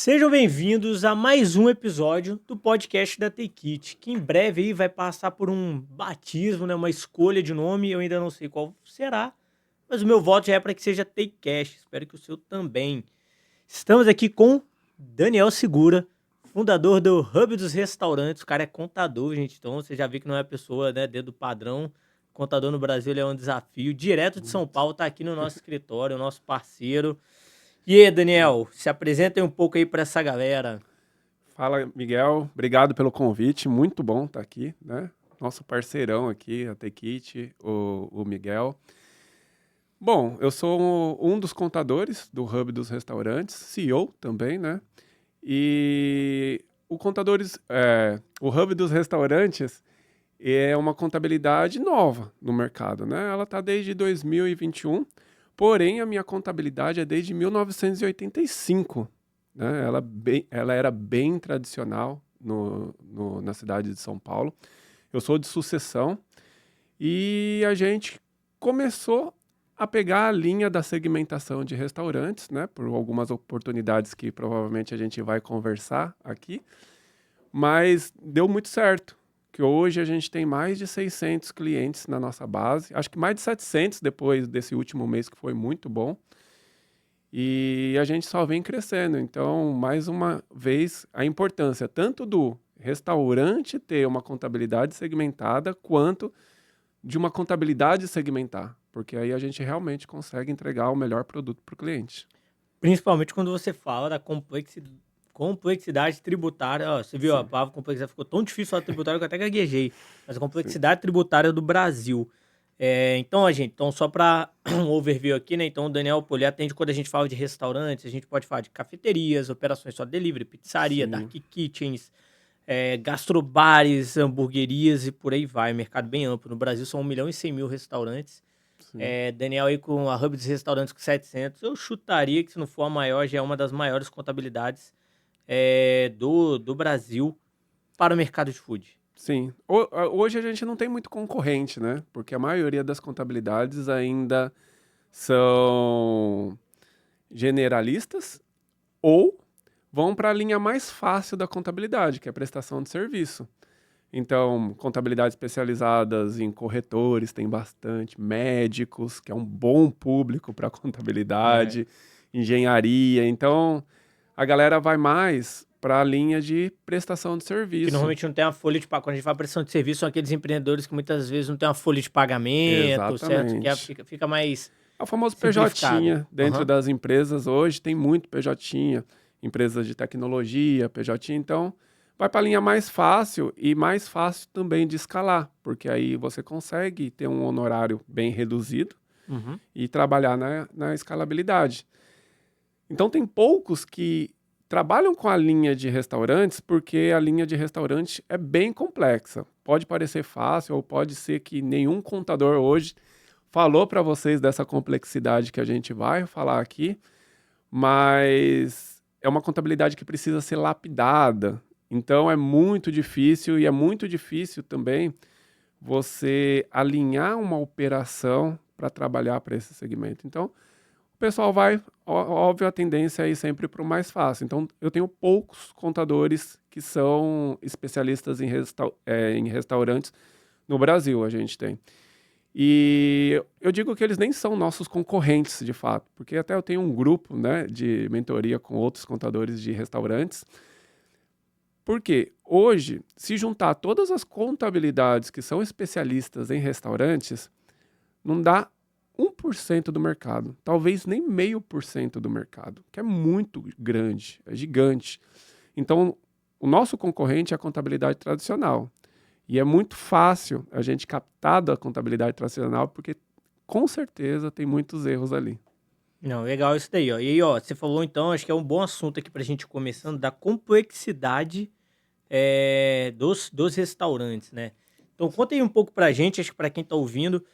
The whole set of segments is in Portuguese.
Sejam bem-vindos a mais um episódio do podcast da Take It, que em breve aí vai passar por um batismo, né, uma escolha de nome, eu ainda não sei qual será, mas o meu voto já é para que seja Takecast, espero que o seu também. Estamos aqui com Daniel Segura, fundador do Hub dos Restaurantes, o cara é contador, gente, então você já viu que não é a pessoa, né, dentro do padrão. Contador no Brasil ele é um desafio, direto de São Muito. Paulo, tá aqui no nosso escritório, o nosso parceiro. E aí, Daniel, se apresentem um pouco aí para essa galera. Fala, Miguel. Obrigado pelo convite. Muito bom estar aqui, né? Nosso parceirão aqui, a Tekit, o Miguel. Bom, eu sou um dos contadores do Hub dos Restaurantes, CEO também, né? E o Hub dos Restaurantes é uma contabilidade nova no mercado, né? Ela está desde 2021, porém a minha contabilidade é desde 1985, né? Ela era bem tradicional na cidade de São Paulo. Eu sou de sucessão e a gente começou a pegar a linha da segmentação de restaurantes, né? Por algumas oportunidades que provavelmente a gente vai conversar aqui, mas deu muito certo. Que hoje a gente tem mais de 600 clientes na nossa base, acho que mais de 700 depois desse último mês que foi muito bom. E a gente só vem crescendo. Então, mais uma vez, a importância tanto do restaurante ter uma contabilidade segmentada, quanto de uma contabilidade segmentar, porque aí a gente realmente consegue entregar o melhor produto para o cliente. Principalmente quando você fala da complexidade tributária. Ó, você viu, a Sim, palavra complexidade ficou tão difícil falar tributária que eu até gaguejei. Mas a sim, complexidade tributária do Brasil. Então, a gente, então só para um overview aqui, né? Então, o Daniel Poli atende quando a gente fala de restaurantes, a gente pode falar de cafeterias, operações só delivery, pizzaria, dark sim, kitchens, gastrobares, hamburguerias e por aí vai. Mercado bem amplo. No Brasil são 1.100.000 restaurantes. sim. Daniel aí com a Hub dos Restaurantes com 700, eu chutaria que se não for a maior, já é uma das maiores contabilidades do Brasil para o mercado de food. Sim. Hoje a gente não tem muito concorrente, né? Porque a maioria das contabilidades ainda são generalistas ou vão para a linha mais fácil da contabilidade, que é a prestação de serviço. Então, contabilidades especializadas em corretores tem bastante, médicos, que é um bom público para É. contabilidade, engenharia. Então, a galera vai mais para a linha de prestação de Que serviço. normalmente não tem uma folha de pagamento. Quando a gente fala prestação de serviço, são aqueles empreendedores que muitas vezes não tem uma folha de pagamento, certo? Que Exatamente. fica mais É o famoso simplificado. PJ dentro Aham. das empresas hoje, tem muito PJ, empresas de tecnologia, PJ, então vai para a linha mais fácil e mais fácil também de escalar, porque aí você consegue ter um honorário bem reduzido Uhum. e trabalhar na escalabilidade. Então tem poucos que trabalham com a linha de restaurantes porque a linha de restaurante é bem complexa. Pode parecer fácil ou pode ser que nenhum contador hoje falou para vocês dessa complexidade que a gente vai falar aqui, mas é uma contabilidade que precisa ser lapidada. Então é muito difícil e é muito difícil também você alinhar uma operação para trabalhar para esse segmento. Então, o pessoal vai, óbvio, a tendência é ir sempre para o mais fácil. Então, eu tenho poucos contadores que são especialistas em restaurantes no Brasil, a gente tem. E eu digo que eles nem são nossos concorrentes, de fato, porque até eu tenho um grupo, né, de mentoria com outros contadores de restaurantes. Porque hoje, se juntar todas as contabilidades que são especialistas em restaurantes, não dá 1% do mercado, talvez nem 0,5% do mercado, que é muito grande, é gigante. Então, o nosso concorrente é a contabilidade tradicional. E é muito fácil a gente captar da contabilidade tradicional, porque com certeza tem muitos erros ali. Não, legal isso daí, ó. E aí, ó, você falou então, acho que é um bom assunto aqui pra gente ir começando, da complexidade dos restaurantes, né? Então conta aí um pouco pra gente, acho que pra quem tá ouvindo, o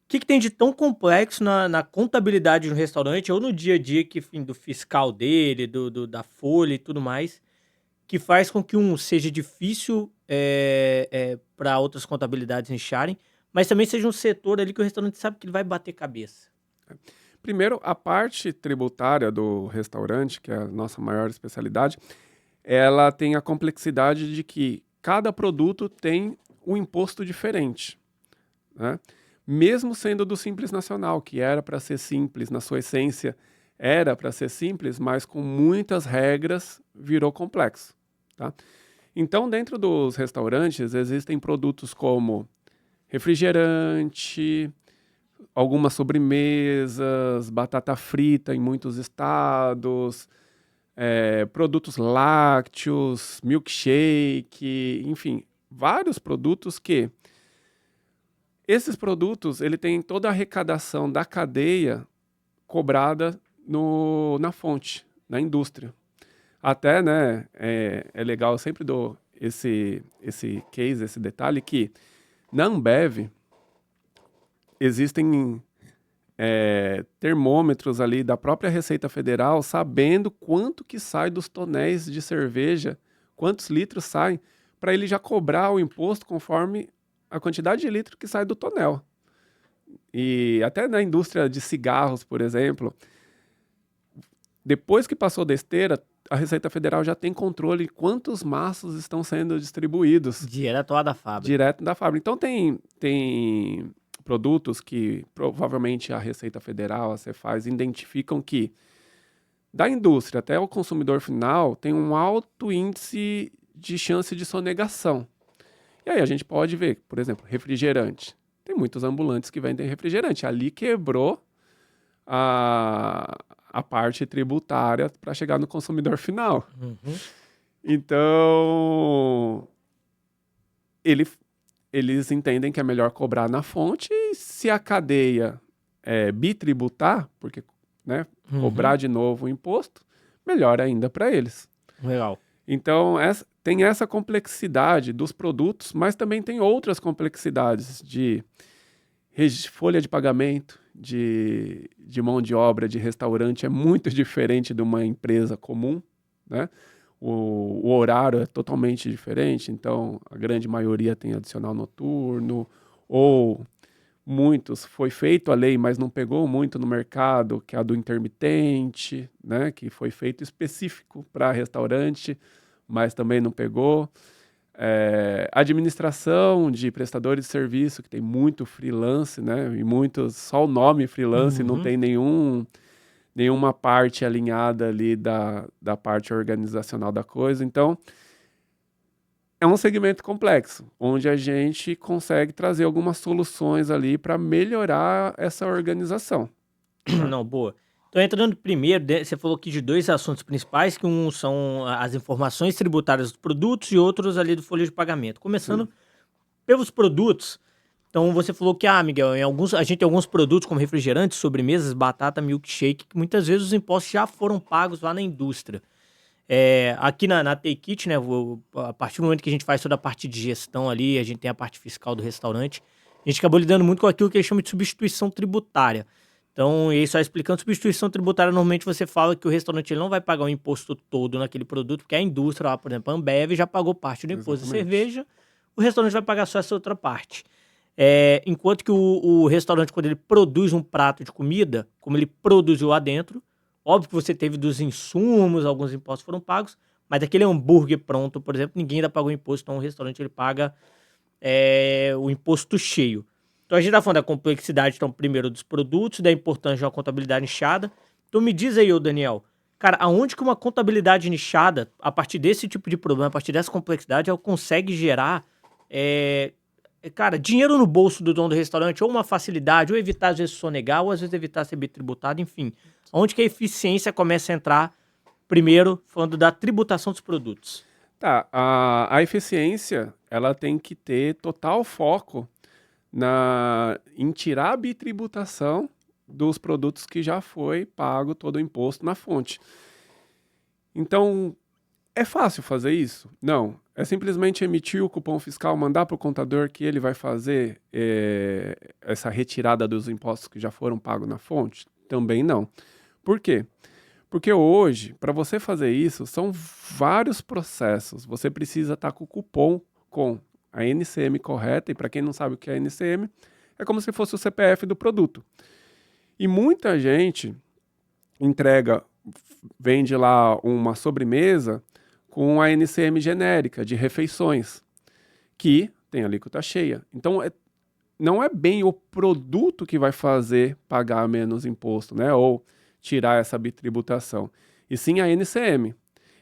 que tem de tão complexo na contabilidade de um restaurante ou no dia a dia que, enfim, do fiscal dele, da folha e tudo mais, que faz com que um seja difícil para outras contabilidades nicharem, mas também seja um setor ali que o restaurante sabe que ele vai bater cabeça. Primeiro, a parte tributária do restaurante, que é a nossa maior especialidade, ela tem a complexidade de que cada produto tem um imposto diferente, né? Mesmo sendo do Simples Nacional, que era para ser simples, na sua essência era para ser simples, mas com muitas regras virou complexo, tá? Então, dentro dos restaurantes, existem produtos como refrigerante, algumas sobremesas, batata frita em muitos estados, produtos lácteos, milkshake, enfim, vários produtos que esses produtos ele tem toda a arrecadação da cadeia cobrada na fonte, na indústria. Até, né, é legal, eu sempre dou esse case, esse detalhe, que na Ambev existem termômetros ali da própria Receita Federal sabendo quanto que sai dos tonéis de cerveja, quantos litros saem, para ele já cobrar o imposto conforme a quantidade de litro que sai do tonel. E até na indústria de cigarros, por exemplo, depois que passou da esteira, a Receita Federal já tem controle de quantos maços estão sendo distribuídos. Direto lá da fábrica. Direto da fábrica. Então tem produtos que provavelmente a Receita Federal, a Cefaz, identificam que da indústria até o consumidor final tem um alto índice de chance de sonegação. E aí a gente pode ver, por exemplo, refrigerante. Tem muitos ambulantes que vendem refrigerante. Ali quebrou a parte tributária para chegar no consumidor final. Uhum. Então, eles entendem que é melhor cobrar na fonte e se a cadeia bitributar, porque né, cobrar de novo o imposto, melhor ainda para eles. Legal. Então, tem essa complexidade dos produtos, mas também tem outras complexidades de folha de pagamento, de mão de obra de restaurante é muito diferente de uma empresa comum, né? O horário é totalmente diferente, então a grande maioria tem adicional noturno, ou muitos, foi feito a lei, mas não pegou muito no mercado, que é a do intermitente, né? Que foi feito específico para restaurante, mas também não pegou. Administração de prestadores de serviço, que tem muito freelance, né? E muitos, só o nome freelance, não tem nenhuma parte alinhada ali da parte organizacional da coisa. Então, é um segmento complexo, onde a gente consegue trazer algumas soluções ali para melhorar essa organização. Não, boa. Então, entrando primeiro, você falou aqui de dois assuntos principais, que um são as informações tributárias dos produtos e outros ali do folha de pagamento. Começando pelos produtos, então você falou que, Miguel, a gente tem alguns produtos como refrigerantes, sobremesas, batata, milkshake, que muitas vezes os impostos já foram pagos lá na indústria. Aqui na Take It, né, a partir do momento que a gente faz toda a parte de gestão ali, a gente tem a parte fiscal do restaurante, a gente acabou lidando muito com aquilo que eles chamam de substituição tributária. Então, e aí só explicando, substituição tributária, normalmente você fala que o restaurante ele não vai pagar o imposto todo naquele produto, porque a indústria, lá, por exemplo, a Ambev já pagou parte do imposto de cerveja, o restaurante vai pagar só essa outra parte. Enquanto que o restaurante, quando ele produz um prato de comida, como ele produziu lá dentro, óbvio que você teve dos insumos, alguns impostos foram pagos, mas aquele hambúrguer pronto, por exemplo, ninguém ainda pagou imposto, então o restaurante ele paga o imposto cheio. Então a gente está falando da complexidade, então, primeiro dos produtos, da importância de uma contabilidade nichada. Então me diz aí, ô Daniel, cara, aonde que uma contabilidade nichada, a partir desse tipo de problema, a partir dessa complexidade, ela consegue gerar, cara, dinheiro no bolso do dono do restaurante, ou uma facilidade, ou evitar às vezes sonegar, ou às vezes evitar ser bitributado, enfim. Onde que a eficiência começa a entrar, primeiro, falando da tributação dos produtos? Tá, a eficiência, ela tem que ter total foco em tirar a bitributação dos produtos que já foi pago todo o imposto na fonte. Então, é fácil fazer isso? Não. É simplesmente emitir o cupom fiscal, mandar para o contador que ele vai fazer essa retirada dos impostos que já foram pagos na fonte? Também não. Por quê? Porque hoje, para você fazer isso, são vários processos. Você precisa estar com o cupom com a NCM correta, e para quem não sabe o que é NCM, é como se fosse o CPF do produto. E muita gente vende lá uma sobremesa com a NCM genérica de refeições, que tem alíquota cheia. Então, não é bem o produto que vai fazer pagar menos imposto, né? Ou tirar essa bitributação, e sim a NCM.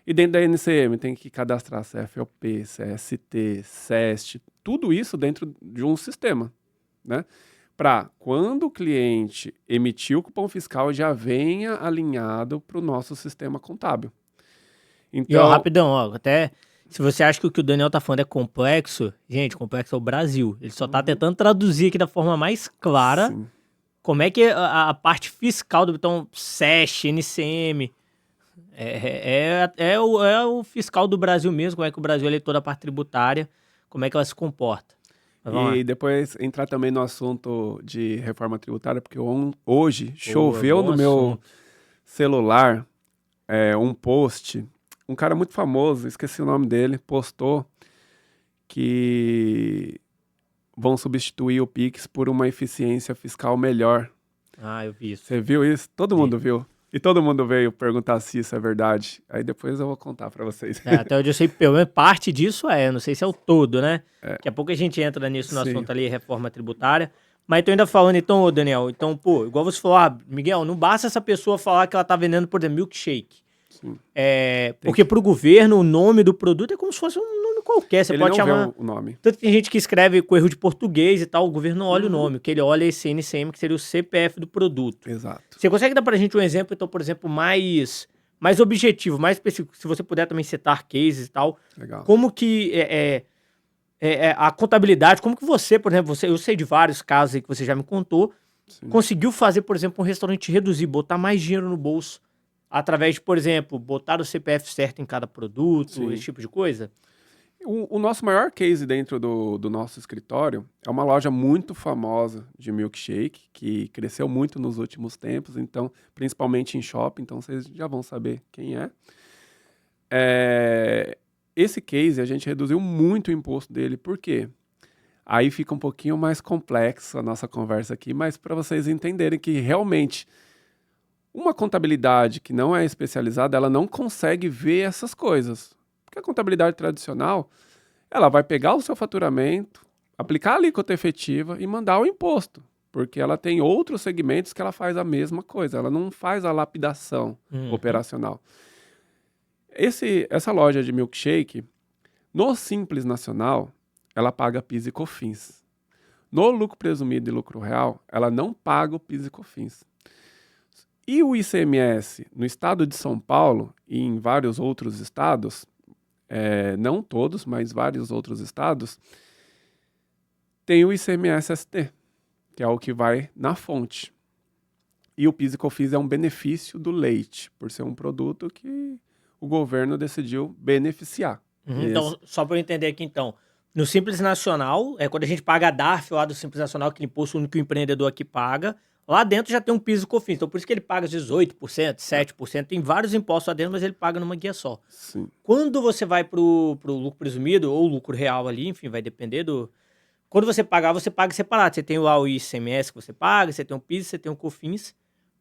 E dentro da NCM tem que cadastrar CFOP, CST, SEST, tudo isso dentro de um sistema, né? Para quando o cliente emitir o cupom fiscal, já venha alinhado para o nosso sistema contábil. E ó, Então, rapidão, ó, até se você acha que o Daniel tá falando é complexo, gente, complexo é o Brasil. Ele só tá tentando traduzir aqui da forma mais clara sim. como é que a parte fiscal do então SEST, NCM, é o fiscal do Brasil mesmo, como é que o Brasil ele toda a parte tributária, como é que ela se comporta. Mas vamos lá. E depois entrar também no assunto de reforma tributária, porque hoje Boa, choveu bom no meu assunto. celular um post. Um cara muito famoso, esqueci o nome dele, postou que vão substituir o Pix por uma eficiência fiscal melhor. Ah, eu vi isso. Você viu isso? Todo Vi. mundo viu. E todo mundo veio perguntar se isso é verdade. Aí depois eu vou contar pra vocês. Até onde eu sei, pelo menos parte disso não sei se é o todo, né? Daqui a pouco a gente entra nisso no Sim. assunto ali, reforma tributária. Mas tô ainda falando, então, ô Daniel, então, pô, igual você falou, Miguel, não basta essa pessoa falar que ela tá vendendo, por exemplo, milkshake. Sim. Porque pro governo o nome do produto é como se fosse um nome qualquer, você Ele pode não chamar... vê o nome. Tanto que tem gente que escreve com erro de português e tal, o governo não olha o nome, o que ele olha é esse NCM, que seria o CPF do produto. Exato. Você consegue dar pra gente um exemplo, então, por exemplo, mais objetivo, mais específico, se você puder também citar cases e tal, Legal. como que a contabilidade, como que você, por exemplo, eu sei de vários casos aí que você já me contou, Sim. conseguiu fazer, por exemplo, um restaurante reduzir, botar mais dinheiro no bolso, através de, por exemplo, botar o CPF certo em cada produto, Sim. esse tipo de coisa? O nosso maior case dentro do nosso escritório é uma loja muito famosa de milkshake, que cresceu muito nos últimos tempos, então, principalmente em shopping, então vocês já vão saber quem é. Esse case a gente reduziu muito o imposto dele, por quê? Aí fica um pouquinho mais complexo a nossa conversa aqui, mas para vocês entenderem que realmente uma contabilidade que não é especializada, ela não consegue ver essas coisas. Porque a contabilidade tradicional, ela vai pegar o seu faturamento, aplicar a alíquota efetiva e mandar o imposto. Porque ela tem outros segmentos que ela faz a mesma coisa, ela não faz a lapidação operacional. Essa loja de milkshake, no Simples Nacional, ela paga PIS e COFINS. No lucro presumido e lucro real, ela não paga o PIS e COFINS. E o ICMS, no estado de São Paulo e em vários outros estados, não todos, mas vários outros estados, tem o ICMS-ST, que é o que vai na fonte. E o PIS e COFINS é um benefício do leite, por ser um produto que o governo decidiu beneficiar. Então, só para eu entender aqui, então, no Simples Nacional, quando a gente paga a DARF lá do Simples Nacional, aquele imposto único que o empreendedor aqui paga, lá dentro já tem um PIS e COFINS, então por isso que ele paga 18%, 7%, tem vários impostos lá dentro, mas ele paga numa guia só. Sim. Quando você vai pro lucro presumido ou lucro real ali, enfim, vai depender do... Quando você pagar separado. Você tem lá o ICMS que você paga, você tem o PIS, você tem o COFINS,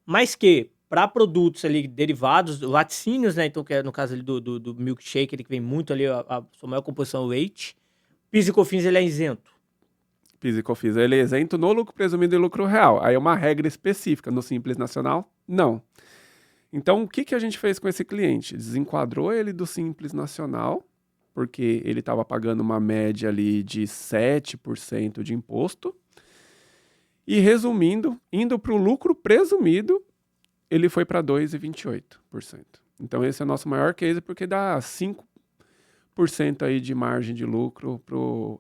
mas que para produtos ali derivados, laticínios, né, então que é no caso ali do milkshake, ele que vem muito ali, a sua maior composição é o leite, PIS e COFINS ele é isento. PIS e COFINS, ele é isento no lucro presumido e lucro real. Aí é uma regra específica. No Simples Nacional, não. Então, o que a gente fez com esse cliente? Desenquadrou ele do Simples Nacional, porque ele estava pagando uma média ali de 7% de imposto. E resumindo, indo para o lucro presumido, ele foi para 2,28%. Então, esse é o nosso maior case, porque dá 5% aí de margem de lucro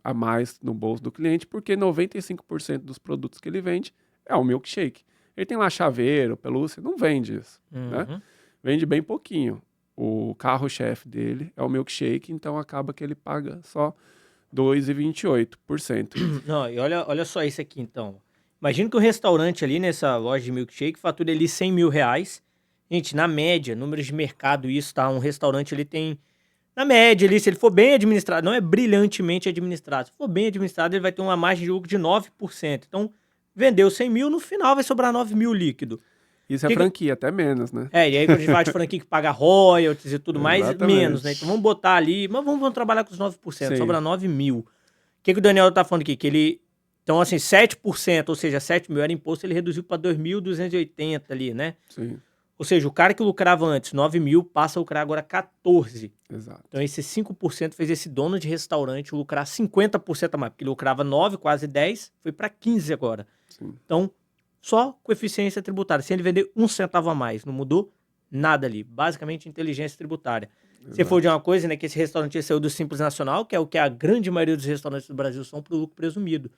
a mais no bolso do cliente, porque 95% dos produtos que ele vende é o milkshake. Ele tem lá chaveiro, pelúcia, não vende isso, né? Vende bem pouquinho. O carro-chefe dele é o milkshake, então acaba que ele paga só 2,28%. Não, e olha só isso aqui, então. Imagina que um restaurante ali nessa loja de milkshake fatura ali 100 mil reais. Gente, na média, números de mercado, isso, tá? Um restaurante ele tem... Na média ali, se ele for bem administrado, não é brilhantemente administrado. Se for bem administrado, ele vai ter uma margem de lucro de 9%. Então, vendeu 100 mil, no final vai sobrar 9 mil líquido. Isso é franquia, até menos, né? E aí quando a gente fala de franquia que paga royalties e tudo mais, Exatamente. menos, né? Então vamos botar ali, mas vamos trabalhar com os 9%, Sim. sobra 9 mil. O que o Daniel tá falando aqui? Que ele, então assim, 7%, ou seja, 7 mil era imposto, ele reduziu para 2.280 ali, né? Sim. Ou seja, o cara que lucrava antes 9 mil passa a lucrar agora 14. Exato. Então esse 5% fez esse dono de restaurante lucrar 50% a mais, porque ele lucrava 9, quase 10, foi para 15 agora. Sim. Então, só com eficiência tributária. Se ele vender 1 centavo a mais, não mudou nada ali. Basicamente, inteligência tributária. Se for de uma coisa, né, que esse restaurante saiu do Simples Nacional, que é o que a grande maioria dos restaurantes do Brasil são, para o lucro presumido.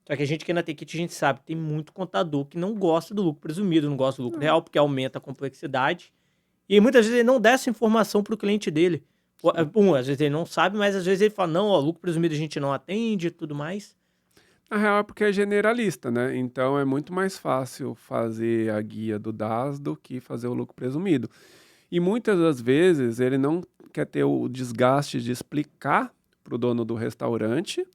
Só que a gente aqui na Tekit, a gente sabe que tem muito contador que não gosta do lucro presumido, não gosta do lucro real, porque aumenta a complexidade. E muitas vezes ele não dá essa informação para o cliente dele. Às vezes ele não sabe, mas às vezes ele fala, não, ó, lucro presumido a gente não atende e tudo mais. Na real é porque é generalista, né? Então é muito mais fácil fazer a guia do DAS do que fazer o lucro presumido. E muitas das vezes ele não quer ter o desgaste de explicar para o dono do restaurante,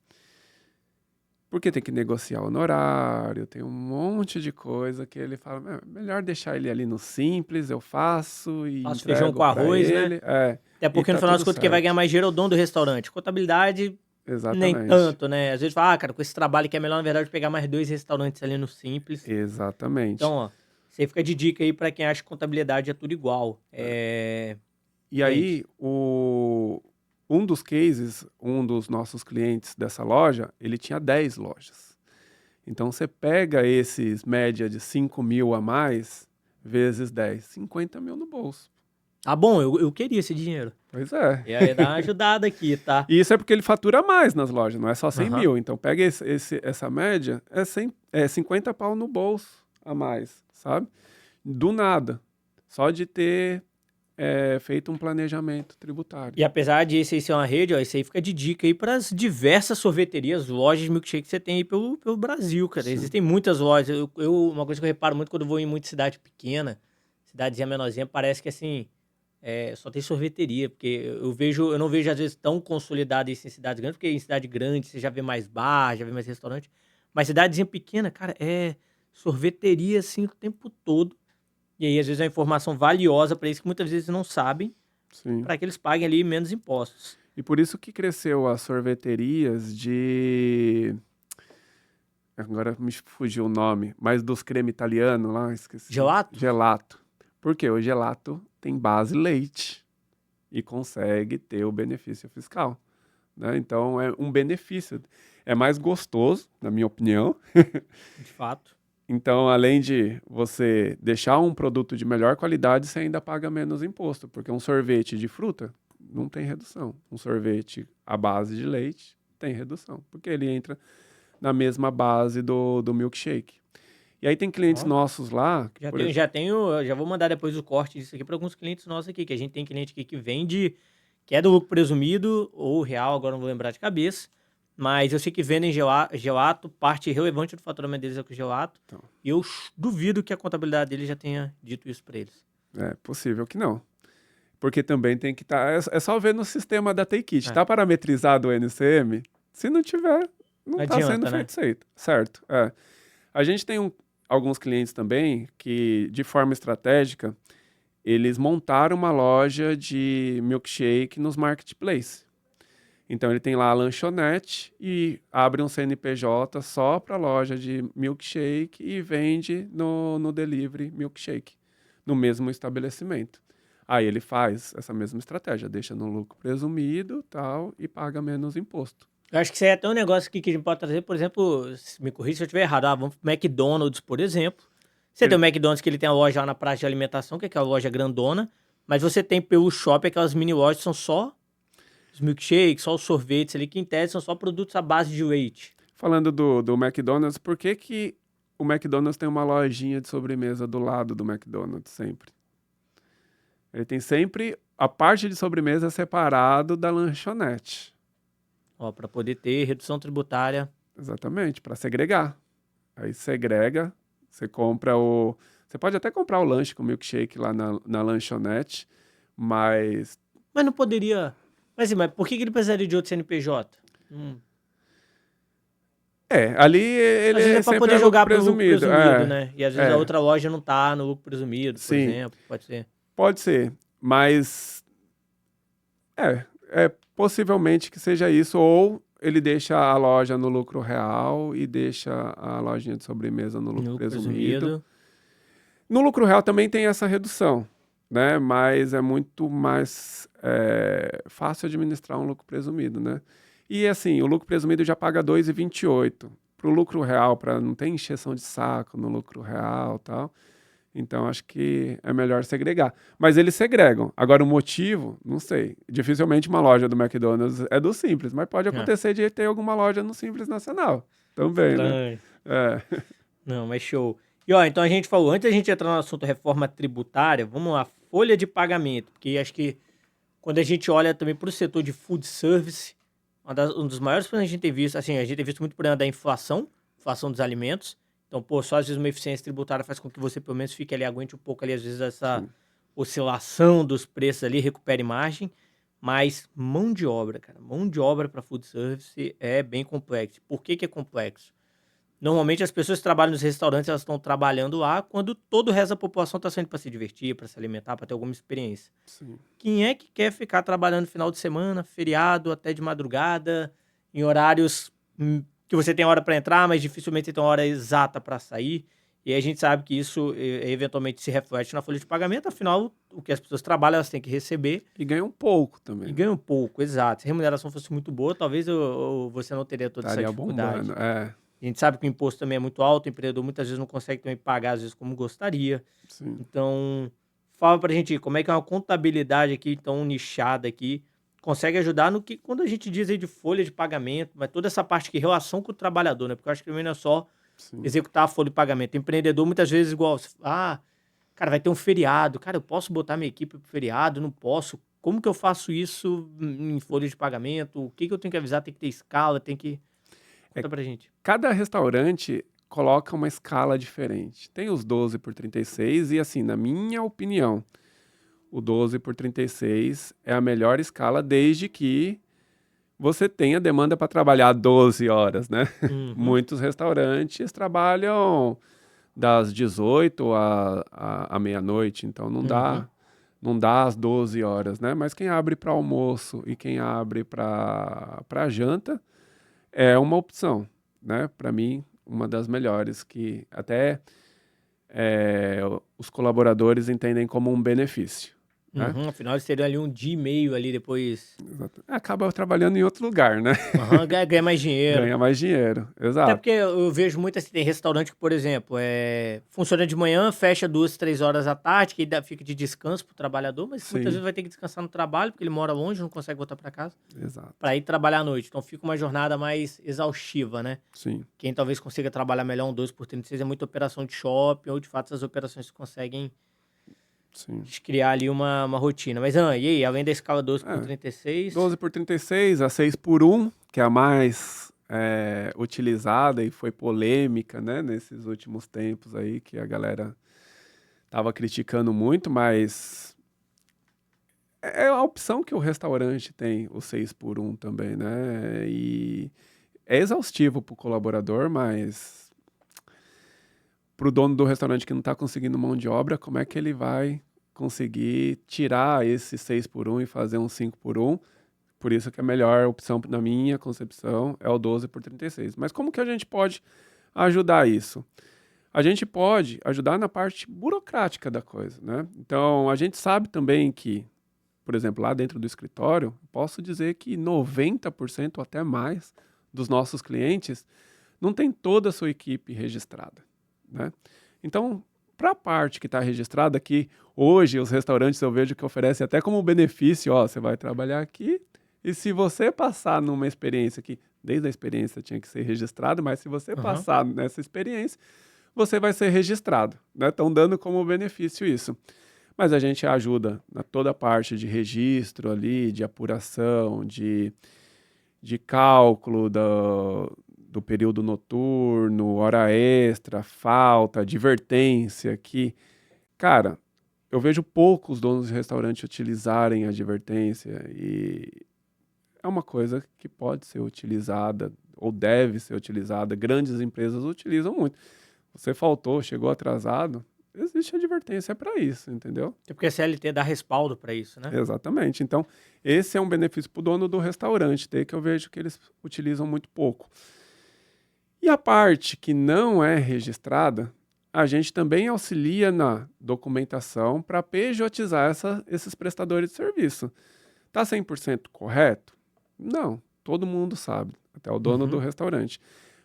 porque tem que negociar honorário, tem um monte de coisa que ele fala, melhor deixar ele ali no simples, eu faço e Faço entrego feijão com arroz, ele. né? Até porque E no tá final das tudo contas quem vai certo. ganhar mais dinheiro é o dono do restaurante. Contabilidade, Exatamente. nem tanto, né? Às vezes fala, cara, com esse trabalho que é melhor, na verdade, pegar mais 2 restaurantes ali no simples. Exatamente. Então, ó, você fica de dica aí pra quem acha que contabilidade é tudo igual. E aí, um dos cases, um dos nossos clientes dessa loja, ele tinha 10 lojas. Então, você pega esses média de 5 mil a mais, vezes 10, 50 mil no bolso. Tá bom, eu queria esse dinheiro. Pois é. E aí dá uma ajudada aqui, tá? E isso é porque ele fatura mais nas lojas, não é só 100 Aham. mil. Então, pega essa média, é 50 pau no bolso a mais, sabe? Do nada. Só de ter feito um planejamento tributário. E apesar de esse aí ser uma rede, ó, isso aí fica de dica aí para as diversas sorveterias, lojas de milkshake que você tem aí pelo Brasil, cara. Sim. Existem muitas lojas. Uma coisa que eu reparo muito quando eu vou em muita cidade pequena, cidadezinha menorzinha, parece que assim, só tem sorveteria, porque eu não vejo às vezes tão consolidado isso em cidades grandes, porque em cidade grande você já vê mais bar, já vê mais restaurante. Mas cidadezinha pequena, cara, é sorveteria assim o tempo todo. E aí, às vezes, é uma informação valiosa para eles que muitas vezes não sabem, Sim. para que eles paguem ali menos impostos. E por isso que cresceu as sorveterias de... Agora me fugiu o nome, mas dos creme italiano lá, esqueci. Gelato? Gelato. Porque o gelato tem base leite e consegue ter o benefício fiscal, né? Então, é um benefício. É mais gostoso, na minha opinião. De fato. Então, além de você deixar um produto de melhor qualidade, você ainda paga menos imposto, porque um sorvete de fruta não tem redução. Um sorvete à base de leite tem redução, porque ele entra na mesma base do milkshake. E aí tem clientes nossos lá... Já vou mandar depois o corte disso aqui para alguns clientes nossos aqui, que a gente tem cliente aqui que vende, que é do lucro presumido ou real, agora não vou lembrar de cabeça, mas eu sei que vendem gelato, parte relevante do faturamento deles é com gelato, Então. E eu duvido que a contabilidade deles já tenha dito isso para eles. É possível que não. Porque também tem que estar... É só ver no sistema da Take-It. Está parametrizado o NCM? Se não tiver, não está sendo feito certo. A gente tem alguns clientes também que, de forma estratégica, eles montaram uma loja de milkshake nos marketplace. Então, ele tem lá a lanchonete e abre um CNPJ só para a loja de milkshake e vende no delivery milkshake, no mesmo estabelecimento. Aí ele faz essa mesma estratégia, deixa no lucro presumido tal, e paga menos imposto. Eu acho que isso aí é até um negócio aqui que a gente pode trazer, por exemplo, me corrija se eu estiver errado, vamos pro McDonald's, por exemplo. Você tem o McDonald's que ele tem a loja lá na praça de alimentação, que é aquela loja grandona, mas você tem pelo shopping aquelas mini lojas que são só os milkshakes, só os sorvetes ali, que em tese são só produtos à base de leite. Falando do McDonald's, por que o McDonald's tem uma lojinha de sobremesa do lado do McDonald's sempre? Ele tem sempre a parte de sobremesa separado da lanchonete. Ó, para poder ter redução tributária. Exatamente, para segregar. Aí segrega, você compra o... Você pode até comprar o lanche com milkshake lá na lanchonete, mas... Mas não poderia... Mas por que ele precisaria de outro CNPJ? Ali ele Às vezes é é pra sempre poder lucro jogar pro lucro presumido. presumido, né? E às vezes a É, outra loja não tá no lucro presumido, por sim, exemplo. Pode ser. pode ser, mas possivelmente que seja isso, ou ele deixa a loja no lucro real e deixa a lojinha de sobremesa no lucro No lucro presumido. presumido. No lucro real também tem essa redução, né? Mas é muito mais fácil administrar um lucro presumido, né? E assim, o lucro presumido já paga 2,28. Para o lucro real, para não ter encheção de saco no lucro real e tal. Então, acho que é melhor segregar. Mas eles segregam. Agora, o motivo, não sei. Dificilmente uma loja do McDonald's é do Simples, mas pode Ah, acontecer de ter alguma loja no Simples Nacional também, né? estranho. É. Não, mas show. E ó, então a gente falou, antes da gente entrar no assunto reforma tributária, vamos lá, folha de pagamento, porque acho que quando a gente olha também para o setor de food service, um dos maiores problemas que a gente tem visto, assim, a gente tem visto muito problema da inflação dos alimentos. Então, pô, só às vezes uma eficiência tributária faz com que você pelo menos fique ali, aguente um pouco ali, às vezes, essa Sim. oscilação dos preços ali, recupere margem. Mas mão de obra, cara, mão de obra para food service é bem complexo. Por que que é complexo? Normalmente as pessoas que trabalham nos restaurantes, elas estão trabalhando lá quando todo o resto da população está saindo para se divertir, para se alimentar, para ter alguma experiência. Sim. Quem é que quer ficar trabalhando final de semana, feriado, até de madrugada, em horários que você tem hora para entrar, mas dificilmente você tem uma hora exata para sair? E aí a gente sabe que isso eventualmente se reflete na folha de pagamento, afinal, o que as pessoas trabalham, elas têm que receber E ganha um pouco e também. ganham pouco, exato. Se a remuneração fosse muito boa, talvez você não teria toda essa Estaria dificuldade. bombando. É, A gente sabe que o imposto também é muito alto, o empreendedor muitas vezes não consegue também pagar, às vezes, como gostaria. sim. Então, fala pra gente como é que é uma contabilidade aqui tão nichada aqui consegue ajudar no que, quando a gente diz aí de folha de pagamento, mas toda essa parte que relação com o trabalhador, né? Porque eu acho que também não é só Sim. executar a folha de pagamento. O empreendedor muitas vezes igual, cara, vai ter um feriado, cara, eu posso botar minha equipe pro feriado? Não posso. Como que eu faço isso em folha de pagamento? O que que eu tenho que avisar? Tem que ter escala, tem que... É, Conta pra gente. cada restaurante coloca uma escala diferente. Tem os 12 por 36 e assim, na minha opinião, o 12 por 36 é a melhor escala desde que você tenha demanda para trabalhar 12 horas, né? Uhum, Muitos restaurantes trabalham das 18 à meia-noite, então uhum. não dá as 12 horas, né? Mas quem abre para almoço e quem abre para janta é uma opção, né? Para mim, uma das melhores que até os colaboradores entendem como um benefício, né? Uhum, afinal, eles teriam ali um dia e meio ali depois. Exato. Acaba trabalhando em outro lugar, né? Aham, ganha mais dinheiro. Ganha mais dinheiro, Até exato. porque eu vejo muito assim, tem restaurante que, por exemplo, funciona de manhã, fecha 2, 3 horas à tarde, que ainda fica de descanso pro trabalhador, mas muitas vezes Sim, vai ter que descansar no trabalho, porque ele mora longe, não consegue voltar para casa, exato. para ir trabalhar à noite. Então fica uma jornada mais exaustiva, né? Sim, Quem talvez consiga trabalhar melhor um 2 por 36 é muita operação de shopping, ou de fato essas operações conseguem sim. criar ali uma rotina. Mas, e aí, além da escala 12 por É, 36... 12 por 36, a 6 por 1, que é a mais utilizada e foi polêmica, né, nesses últimos tempos aí, que a galera tava criticando muito, mas é a opção que o restaurante tem, o 6 por 1 também, né, e é exaustivo para o colaborador, mas para o dono do restaurante que não está conseguindo mão de obra, como é que ele vai conseguir tirar esse 6 por 1 e fazer um 5 por 1? Por isso que a melhor opção, na minha concepção, é o 12 por 36. Mas como que a gente pode ajudar isso? A gente pode ajudar na parte burocrática da coisa, né? Então, a gente sabe também que, por exemplo, lá dentro do escritório, posso dizer que 90% ou até mais dos nossos clientes não tem toda a sua equipe registrada, né? Então, para a parte que está registrada aqui, hoje os restaurantes eu vejo que oferecem até como benefício, ó, você vai trabalhar aqui e se você passar numa experiência que, desde a experiência tinha que ser registrado, mas se você Aham. passar nessa experiência, você vai ser registrado, né? Estão dando como benefício isso. Mas a gente ajuda na toda a parte de registro ali, de apuração, de cálculo do período noturno, hora extra, falta, advertência, que, cara, eu vejo poucos donos de restaurante utilizarem a advertência e é uma coisa que pode ser utilizada ou deve ser utilizada, grandes empresas utilizam muito. Você faltou, chegou atrasado, existe advertência para isso, entendeu? É porque a CLT dá respaldo para isso, né? Exatamente. Então, esse é um benefício para o dono do restaurante, daí que eu vejo que eles utilizam muito pouco. E a parte que não é registrada, a gente também auxilia na documentação para pejotizar esses prestadores de serviço. Está 100% correto? Não, todo mundo sabe, até o dono do restaurante.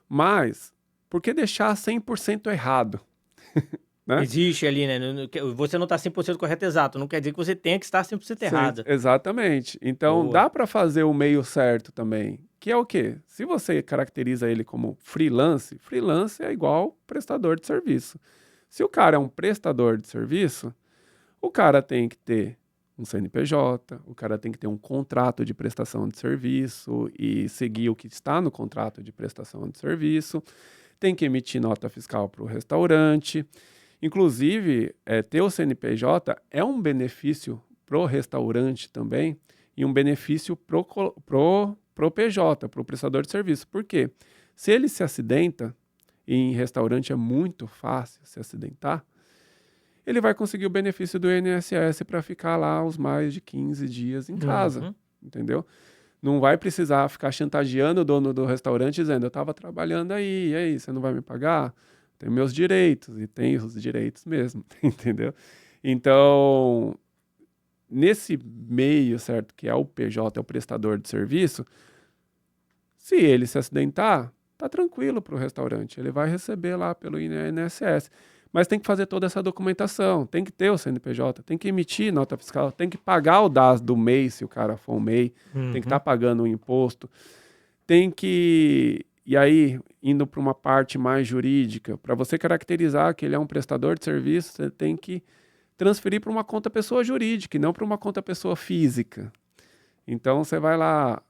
Mas, por que deixar 100% errado? Né? Existe ali, né? Você não está 100% correto exato, não quer dizer que você tenha que estar 100% errado. Exatamente. Então, Boa. dá para fazer o meio certo também, que é o quê? Se você caracteriza ele como freelance, freelance é igual prestador de serviço. Se o cara é um prestador de serviço, o cara tem que ter um CNPJ, o cara tem que ter um contrato de prestação de serviço e seguir o que está no contrato de prestação de serviço, tem que emitir nota fiscal para o restaurante. Inclusive, ter o CNPJ é um benefício pro restaurante também e um benefício pro PJ, pro prestador de serviço. Por quê? Se ele se acidenta, e em restaurante é muito fácil se acidentar, ele vai conseguir o benefício do INSS para ficar lá os mais de 15 dias em casa, entendeu? Não vai precisar ficar chantageando o dono do restaurante dizendo, eu estava trabalhando aí, e aí, você não vai me pagar? Tenho meus direitos, e tenho os direitos mesmo, entendeu? Então, nesse meio, certo, que é o PJ, é o prestador de serviço, se ele se acidentar, tá tranquilo para o restaurante, ele vai receber lá pelo INSS. Mas tem que fazer toda essa documentação, tem que ter o CNPJ, tem que emitir nota fiscal, tem que pagar o DAS do MEI, se o cara for um MEI, tem que estar pagando o imposto, tem que... E aí, indo para uma parte mais jurídica, para você caracterizar que ele é um prestador de serviço, você tem que transferir para uma conta pessoa jurídica e não para uma conta pessoa física. Então, você vai lá,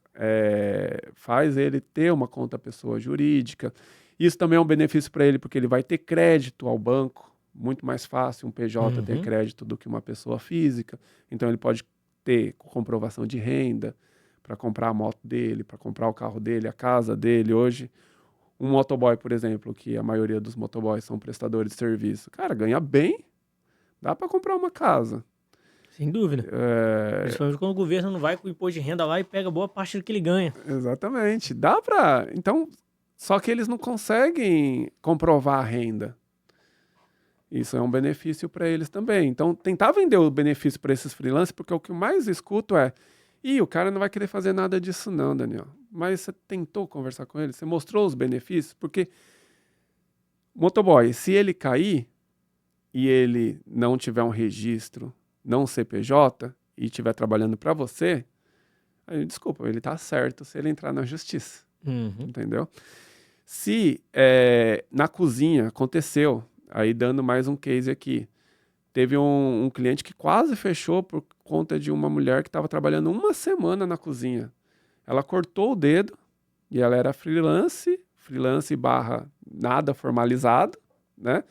faz ele ter uma conta pessoa jurídica. Isso também é um benefício para ele, porque ele vai ter crédito ao banco, muito mais fácil um PJ ter crédito do que uma pessoa física. Então, ele pode ter comprovação de renda para comprar a moto dele, para comprar o carro dele, a casa dele. Hoje, um motoboy, por exemplo, que a maioria dos motoboys são prestadores de serviço, cara, ganha bem, dá para comprar uma casa. Sem dúvida. Principalmente quando o governo não vai com o imposto de renda lá e pega boa parte do que ele ganha. Exatamente. Dá para... Então, só que eles não conseguem comprovar a renda. Isso é um benefício para eles também. Então, tentar vender o benefício para esses freelancers, porque o que eu mais escuto é o cara não vai querer fazer nada disso não, Daniel. Mas você tentou conversar com ele? Você mostrou os benefícios? Porque motoboy, se ele cair e ele não tiver um registro, não CPJ, e estiver trabalhando para você, aí, desculpa, ele está certo se ele entrar na justiça. Entendeu? Se na cozinha aconteceu, aí dando mais um case aqui, teve um cliente que quase fechou por conta de uma mulher que estava trabalhando uma semana na cozinha. Ela cortou o dedo e ela era freelance barra nada formalizado, né?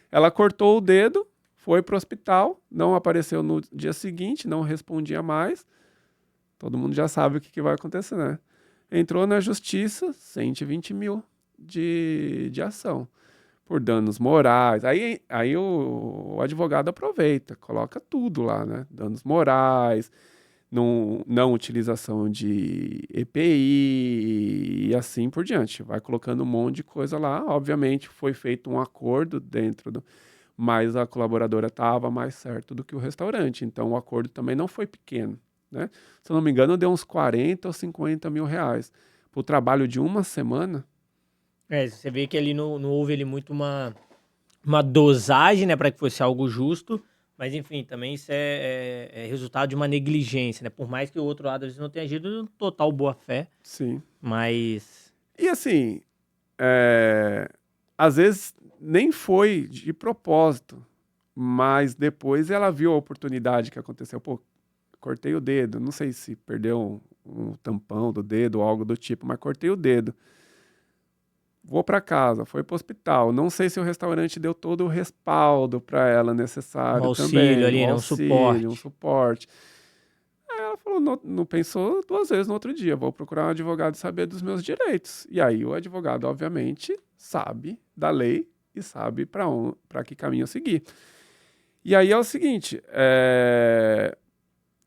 Ela cortou o dedo, foi para o hospital, não apareceu no dia seguinte, não respondia mais. Todo mundo já sabe o que vai acontecer, né? Entrou na justiça, 120 mil de ação por danos morais. Aí o advogado aproveita, coloca tudo lá, né? Danos morais, não utilização de EPI e assim por diante. Vai colocando um monte de coisa lá. Obviamente foi feito um acordo mas a colaboradora estava mais certo do que o restaurante. Então o acordo também não foi pequeno, né? Se eu não me engano, deu uns 40 ou 50 mil reais. Para o trabalho de uma semana. Você vê que ali não houve ali muito uma dosagem, né, para que fosse algo justo, mas enfim, também isso é resultado de uma negligência, né? Por mais que o outro lado às vezes não tenha agido de total boa fé. Sim. Mas... E assim, às vezes nem foi de propósito, mas depois ela viu a oportunidade que aconteceu. Pô, cortei o dedo, não sei se perdeu um tampão do dedo ou algo do tipo, mas cortei o dedo. Vou para casa, foi para o hospital. Não sei se o restaurante deu todo o respaldo para ela necessário Um também. auxílio ali, né? Um suporte. Um suporte. Aí ela falou, não pensou 2 vezes no outro dia, vou procurar um advogado e saber dos meus direitos. E aí o advogado, obviamente, sabe da lei e sabe para que caminho seguir. E aí é o seguinte,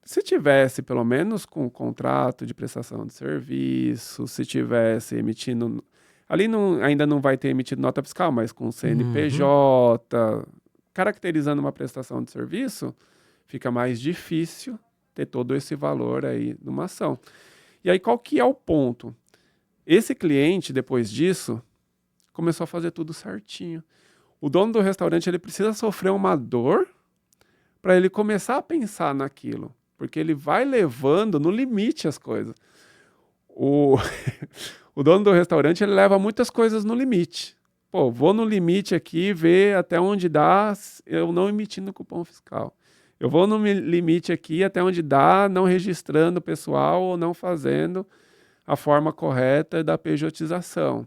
se tivesse pelo menos com contrato de prestação de serviço, se tivesse emitindo... Ali ainda não vai ter emitido nota fiscal, mas com CNPJ, caracterizando uma prestação de serviço, fica mais difícil ter todo esse valor aí numa ação. E aí qual que é o ponto? Esse cliente, depois disso, começou a fazer tudo certinho. O dono do restaurante ele precisa sofrer uma dor para ele começar a pensar naquilo, porque ele vai levando no limite as coisas. O dono do restaurante ele leva muitas coisas no limite. Pô, vou no limite aqui ver até onde dá eu não emitindo cupom fiscal. Eu vou no limite aqui até onde dá não registrando o pessoal ou não fazendo a forma correta da pejotização.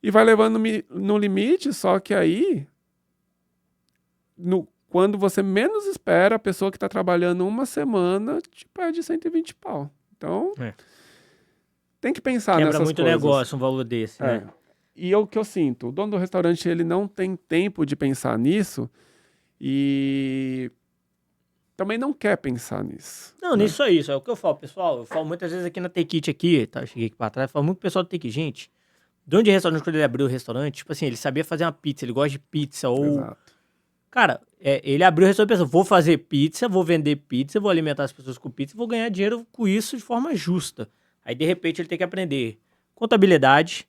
E vai levando no limite, só que aí, quando você menos espera, a pessoa que está trabalhando uma semana te pede 120 pau. Então, tem que pensar nessas coisas. Quebra muito negócio um valor desse, né? E é o que eu sinto. O dono do restaurante, ele não tem tempo de pensar nisso e também não quer pensar nisso. Não, nisso é isso. É o que eu falo, pessoal. Eu falo muitas vezes aqui na Take It tá? Eu cheguei aqui pra trás, eu falo muito pro pessoal do Take It. Gente, dono de restaurante, quando ele abriu o restaurante, tipo assim, ele sabia fazer uma pizza, ele gosta de pizza ou... Exato. Cara, ele abriu o restaurante e pensou, vou fazer pizza, vou vender pizza, vou alimentar as pessoas com pizza, vou ganhar dinheiro com isso de forma justa. Aí, de repente, ele tem que aprender contabilidade,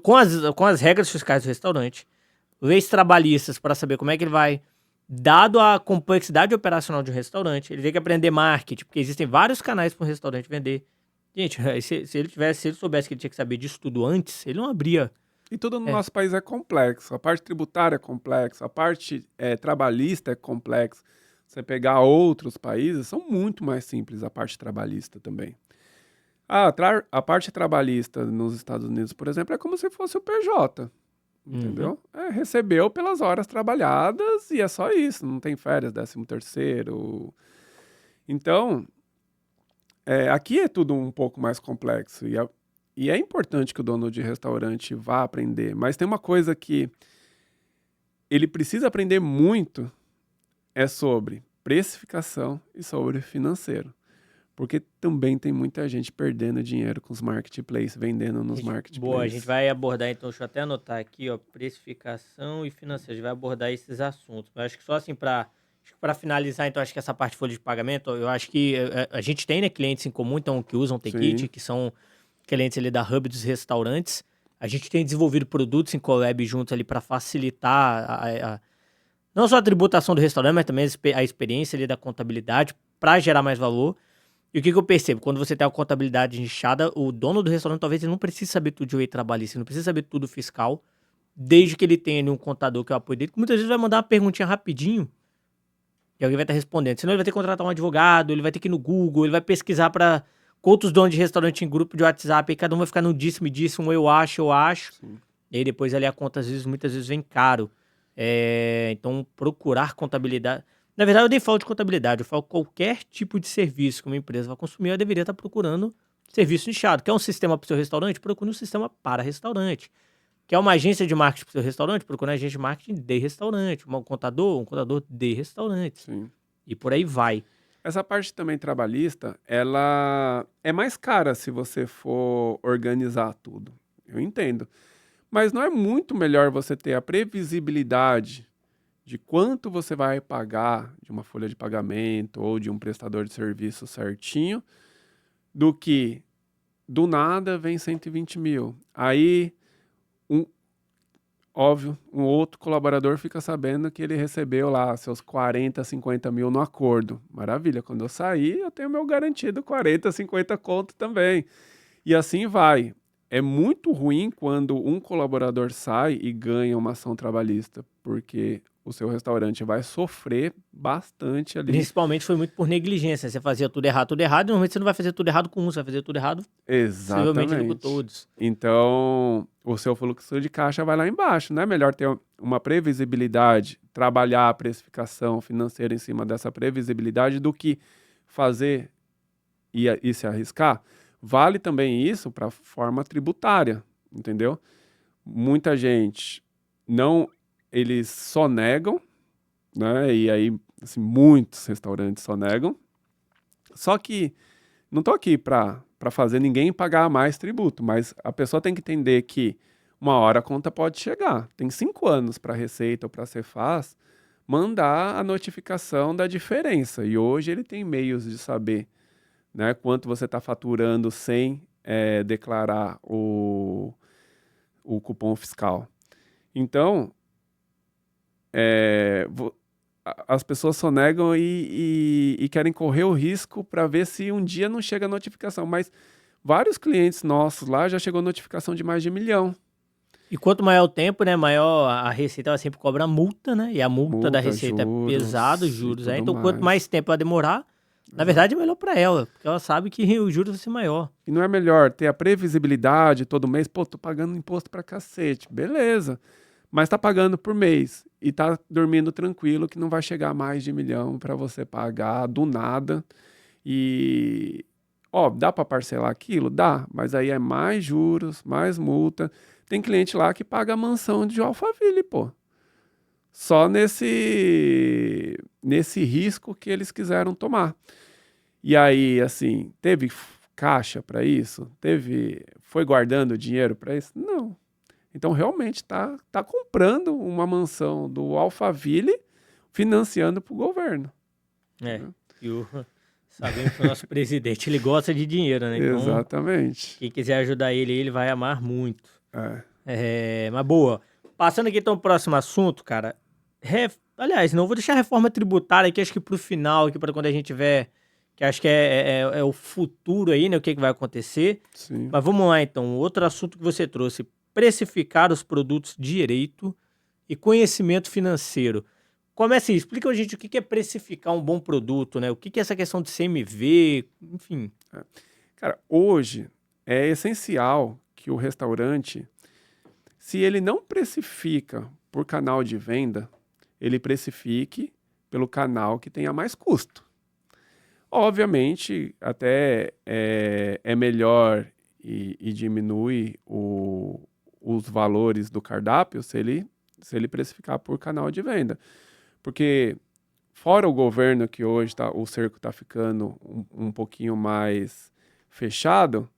com as regras fiscais do restaurante, leis trabalhistas para saber como é que ele vai, dado a complexidade operacional de um restaurante, ele tem que aprender marketing, porque existem vários canais para um restaurante vender. Gente, se ele soubesse que ele tinha que saber disso tudo antes, ele não abria. E tudo no nosso país é complexo. A parte tributária é complexa, a parte trabalhista é complexa. Você pegar outros países, são muito mais simples a parte trabalhista também. A parte trabalhista nos Estados Unidos, por exemplo, é como se fosse o PJ, entendeu? Recebeu pelas horas trabalhadas e é só isso, não tem férias, 13º. Então, aqui é tudo um pouco mais complexo e é importante que o dono de restaurante vá aprender, mas tem uma coisa que ele precisa aprender muito, é sobre precificação e sobre financeiro. Porque também tem muita gente perdendo dinheiro com os marketplaces, vendendo nos marketplaces. Boa, a gente vai abordar, então, deixa eu até anotar aqui, ó, precificação e financeiro, a gente vai abordar esses assuntos. Mas acho que só assim, para finalizar, então, acho que essa parte de folha de pagamento, eu acho que a gente tem, né, clientes em comum, então, que usam Take-It, que são clientes ali da Hub dos restaurantes. A gente tem desenvolvido produtos em collab juntos ali para facilitar não só a tributação do restaurante, mas também a experiência ali da contabilidade para gerar mais valor. E o que eu percebo? Quando você tem a contabilidade inchada, o dono do restaurante talvez ele não precise saber tudo de lei trabalhista, ele não precisa saber tudo fiscal, desde que ele tenha ali um contador que é o apoio dele, que muitas vezes vai mandar uma perguntinha rapidinho e alguém vai estar respondendo. Senão ele vai ter que contratar um advogado, ele vai ter que ir no Google, ele vai pesquisar para outros donos de restaurante em grupo de WhatsApp, e cada um vai ficar no disse-me disse, eu acho. Sim. E aí depois ali a conta muitas vezes vem caro. Então procurar contabilidade... Na verdade, eu nem falo de contabilidade, eu falo qualquer tipo de serviço que uma empresa vai consumir, ela deveria estar procurando serviço nichado. Quer um sistema para o seu restaurante? Procure um sistema para restaurante. Quer uma agência de marketing para o seu restaurante? Procure uma agência de marketing de restaurante. Um contador de restaurante. Sim. E por aí vai. Essa parte também trabalhista, ela é mais cara se você for organizar tudo. Eu entendo. Mas não é muito melhor você ter a previsibilidade de quanto você vai pagar de uma folha de pagamento ou de um prestador de serviço certinho, do que do nada vem 120 mil. Aí, um outro colaborador fica sabendo que ele recebeu lá seus 40, 50 mil no acordo. Maravilha, quando eu sair, eu tenho meu garantido 40, 50 conto também. E assim vai. É muito ruim quando um colaborador sai e ganha uma ação trabalhista, porque o seu restaurante vai sofrer bastante ali. Principalmente foi muito por negligência. Você fazia tudo errado, e normalmente você não vai fazer tudo errado com um, você vai fazer tudo errado possivelmente com todos. Então, o seu fluxo de caixa vai lá embaixo. Não é melhor ter uma previsibilidade, trabalhar a precificação financeira em cima dessa previsibilidade do que fazer e se arriscar, vale também isso para a forma tributária, entendeu? Muita gente eles só negam, né? E aí, assim, muitos restaurantes só negam. Só que não estou aqui para fazer ninguém pagar mais tributo, mas a pessoa tem que entender que uma hora a conta pode chegar. Tem 5 anos para a Receita ou para a Cefaz mandar a notificação da diferença. E hoje ele tem meios de saber, né, quanto você está faturando sem declarar o cupom fiscal. Então, as pessoas só negam e querem correr o risco para ver se um dia não chega a notificação. Mas vários clientes nossos lá já chegou notificação de mais de 1 milhão. E quanto maior o tempo, né, maior a Receita ela sempre cobra multa, né? E a multa da Multa, Receita juros é pesada, os e juros. tudo Então, quanto mais. mais tempo ela demorar, na verdade é melhor para ela, porque ela sabe que os juros vão ser maior. E não é melhor ter a previsibilidade todo mês? Pô, tô pagando imposto pra cacete. Beleza. Mas tá pagando por mês e tá dormindo tranquilo que não vai chegar a mais de 1 milhão para você pagar do nada. E, ó, dá para parcelar aquilo? Dá, mas aí é mais juros, mais multa. Tem cliente lá que paga a mansão de Alphaville, pô. Só nesse risco que eles quiseram tomar. E aí, assim, teve caixa para isso? Foi guardando dinheiro para isso? Não. Então, realmente, tá comprando uma mansão do Alphaville, financiando para o governo. Sabemos que o nosso presidente, ele gosta de dinheiro, né? Então, exatamente. quem quiser ajudar ele vai amar muito. Mas boa. Passando aqui então pro próximo assunto, cara. Aliás, não vou deixar a reforma tributária aqui, acho que pro final, aqui para quando a gente tiver, que acho que é o futuro aí, né? O que vai acontecer. Sim. Mas vamos lá então. Outro assunto que você trouxe: precificar os produtos de direito e conhecimento financeiro. Começa aí, explica a gente o que é precificar um bom produto, né? O que é essa questão de CMV, enfim. Cara, hoje é essencial que o restaurante, se ele não precifica por canal de venda, ele precifique pelo canal que tenha mais custo. Obviamente, até é melhor e diminui os valores do cardápio se ele precificar por canal de venda. Porque, fora o governo que hoje o cerco está ficando um pouquinho mais fechado,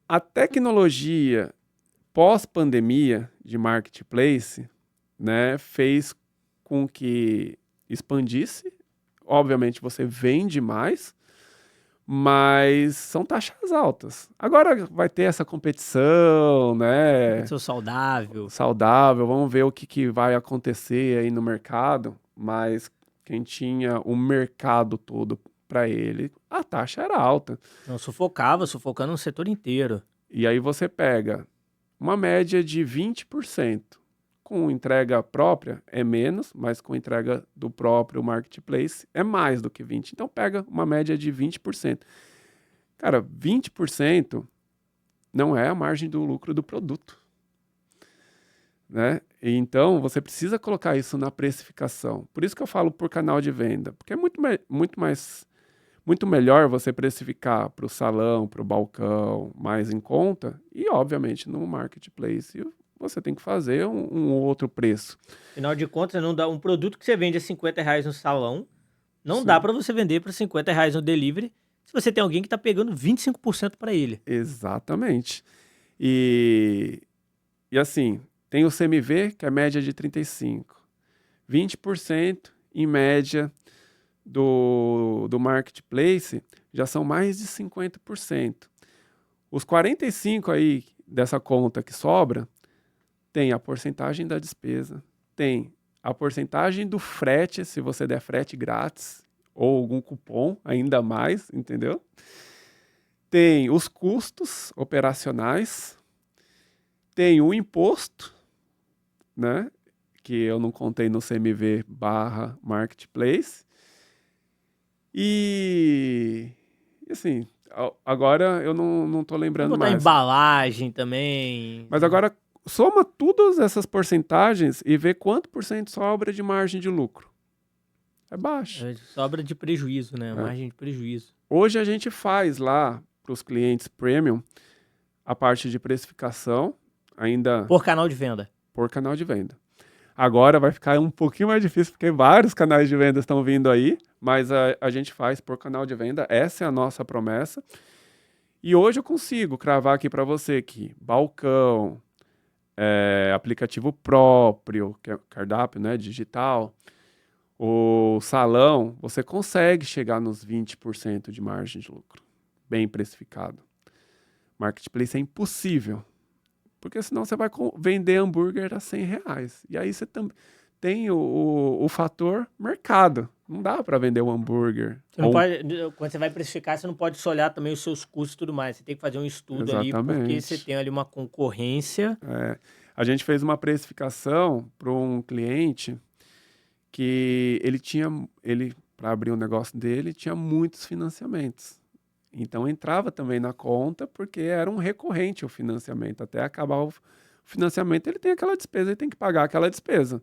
a tecnologia pós-pandemia de marketplace, né, fez com que expandisse. Obviamente você vende mais, mas são taxas altas. Agora vai ter essa competição, né? Competição saudável. Saudável, vamos ver o que vai acontecer aí no mercado, mas quem tinha o mercado todo para ele, a taxa era alta. Não, sufocando o setor inteiro. E aí você pega uma média de 20%. Com entrega própria é menos, mas com entrega do próprio marketplace é mais do que 20%. Então pega uma média de 20%. Cara, 20% não é a margem do lucro do produto, né? Então você precisa colocar isso na precificação. Por isso que eu falo por canal de venda, porque é muito melhor você precificar para o salão, para o balcão, mais em conta, e obviamente no marketplace você tem que fazer um outro preço. Afinal de contas, não dá um produto que você vende a R$50 no salão, não Sim. dá para você vender por R$50 no delivery, se você tem alguém que está pegando 25% para ele. Exatamente. E assim, tem o CMV, que é a média de 35%. 20% em média do marketplace já são mais de 50%. Os 45% aí dessa conta que sobra, tem a porcentagem da despesa, tem a porcentagem do frete, se você der frete grátis, ou algum cupom, ainda mais, entendeu? Tem os custos operacionais, tem o imposto, né? Que eu não contei no CMV/marketplace. E assim, agora eu não tô lembrando Vou botar mais. Embalagem também. Mas agora soma todas essas porcentagens e vê quanto por cento sobra de margem de lucro. é baixa. Sobra de prejuízo, né? É. Margem de prejuízo. Hoje a gente faz lá para os clientes premium a parte de precificação, ainda Por canal de venda. por canal de venda. Agora vai ficar um pouquinho mais difícil, porque vários canais de venda estão vindo aí, mas a gente faz por canal de venda, essa é a nossa promessa. E hoje eu consigo cravar aqui para você que balcão, aplicativo próprio, que é cardápio, né, digital, o salão, você consegue chegar nos 20% de margem de lucro, bem precificado. Marketplace é impossível, porque senão você vai vender hambúrguer a R$100. E aí você tem o fator mercado. Não dá para vender um hambúrguer. Você não pode, quando você vai precificar, você não pode só olhar também os seus custos e tudo mais. Você tem que fazer um estudo ali, porque você tem ali uma concorrência. A gente fez uma precificação para um cliente que ele para abrir o negócio dele, tinha muitos financiamentos. Então entrava também na conta, porque era um recorrente o financiamento. Até acabar o financiamento, ele tem aquela despesa, ele tem que pagar aquela despesa.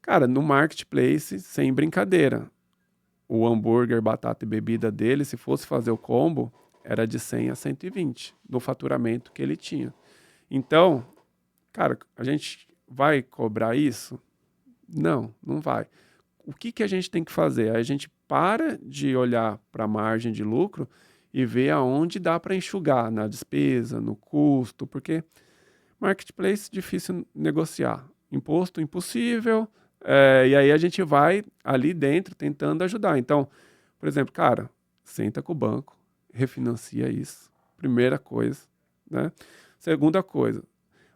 Cara, no marketplace, sem brincadeira, o hambúrguer, batata e bebida dele, se fosse fazer o combo, era de 100 a 120 no faturamento que ele tinha. Então, cara, a gente vai cobrar isso? Não, não vai. O que a gente tem que fazer? A gente para de olhar para a margem de lucro e ver aonde dá para enxugar, na despesa, no custo, porque marketplace é difícil negociar. Imposto impossível, e aí a gente vai ali dentro tentando ajudar. Então, por exemplo, cara, senta com o banco, refinancia isso. Primeira coisa, né? Segunda coisa,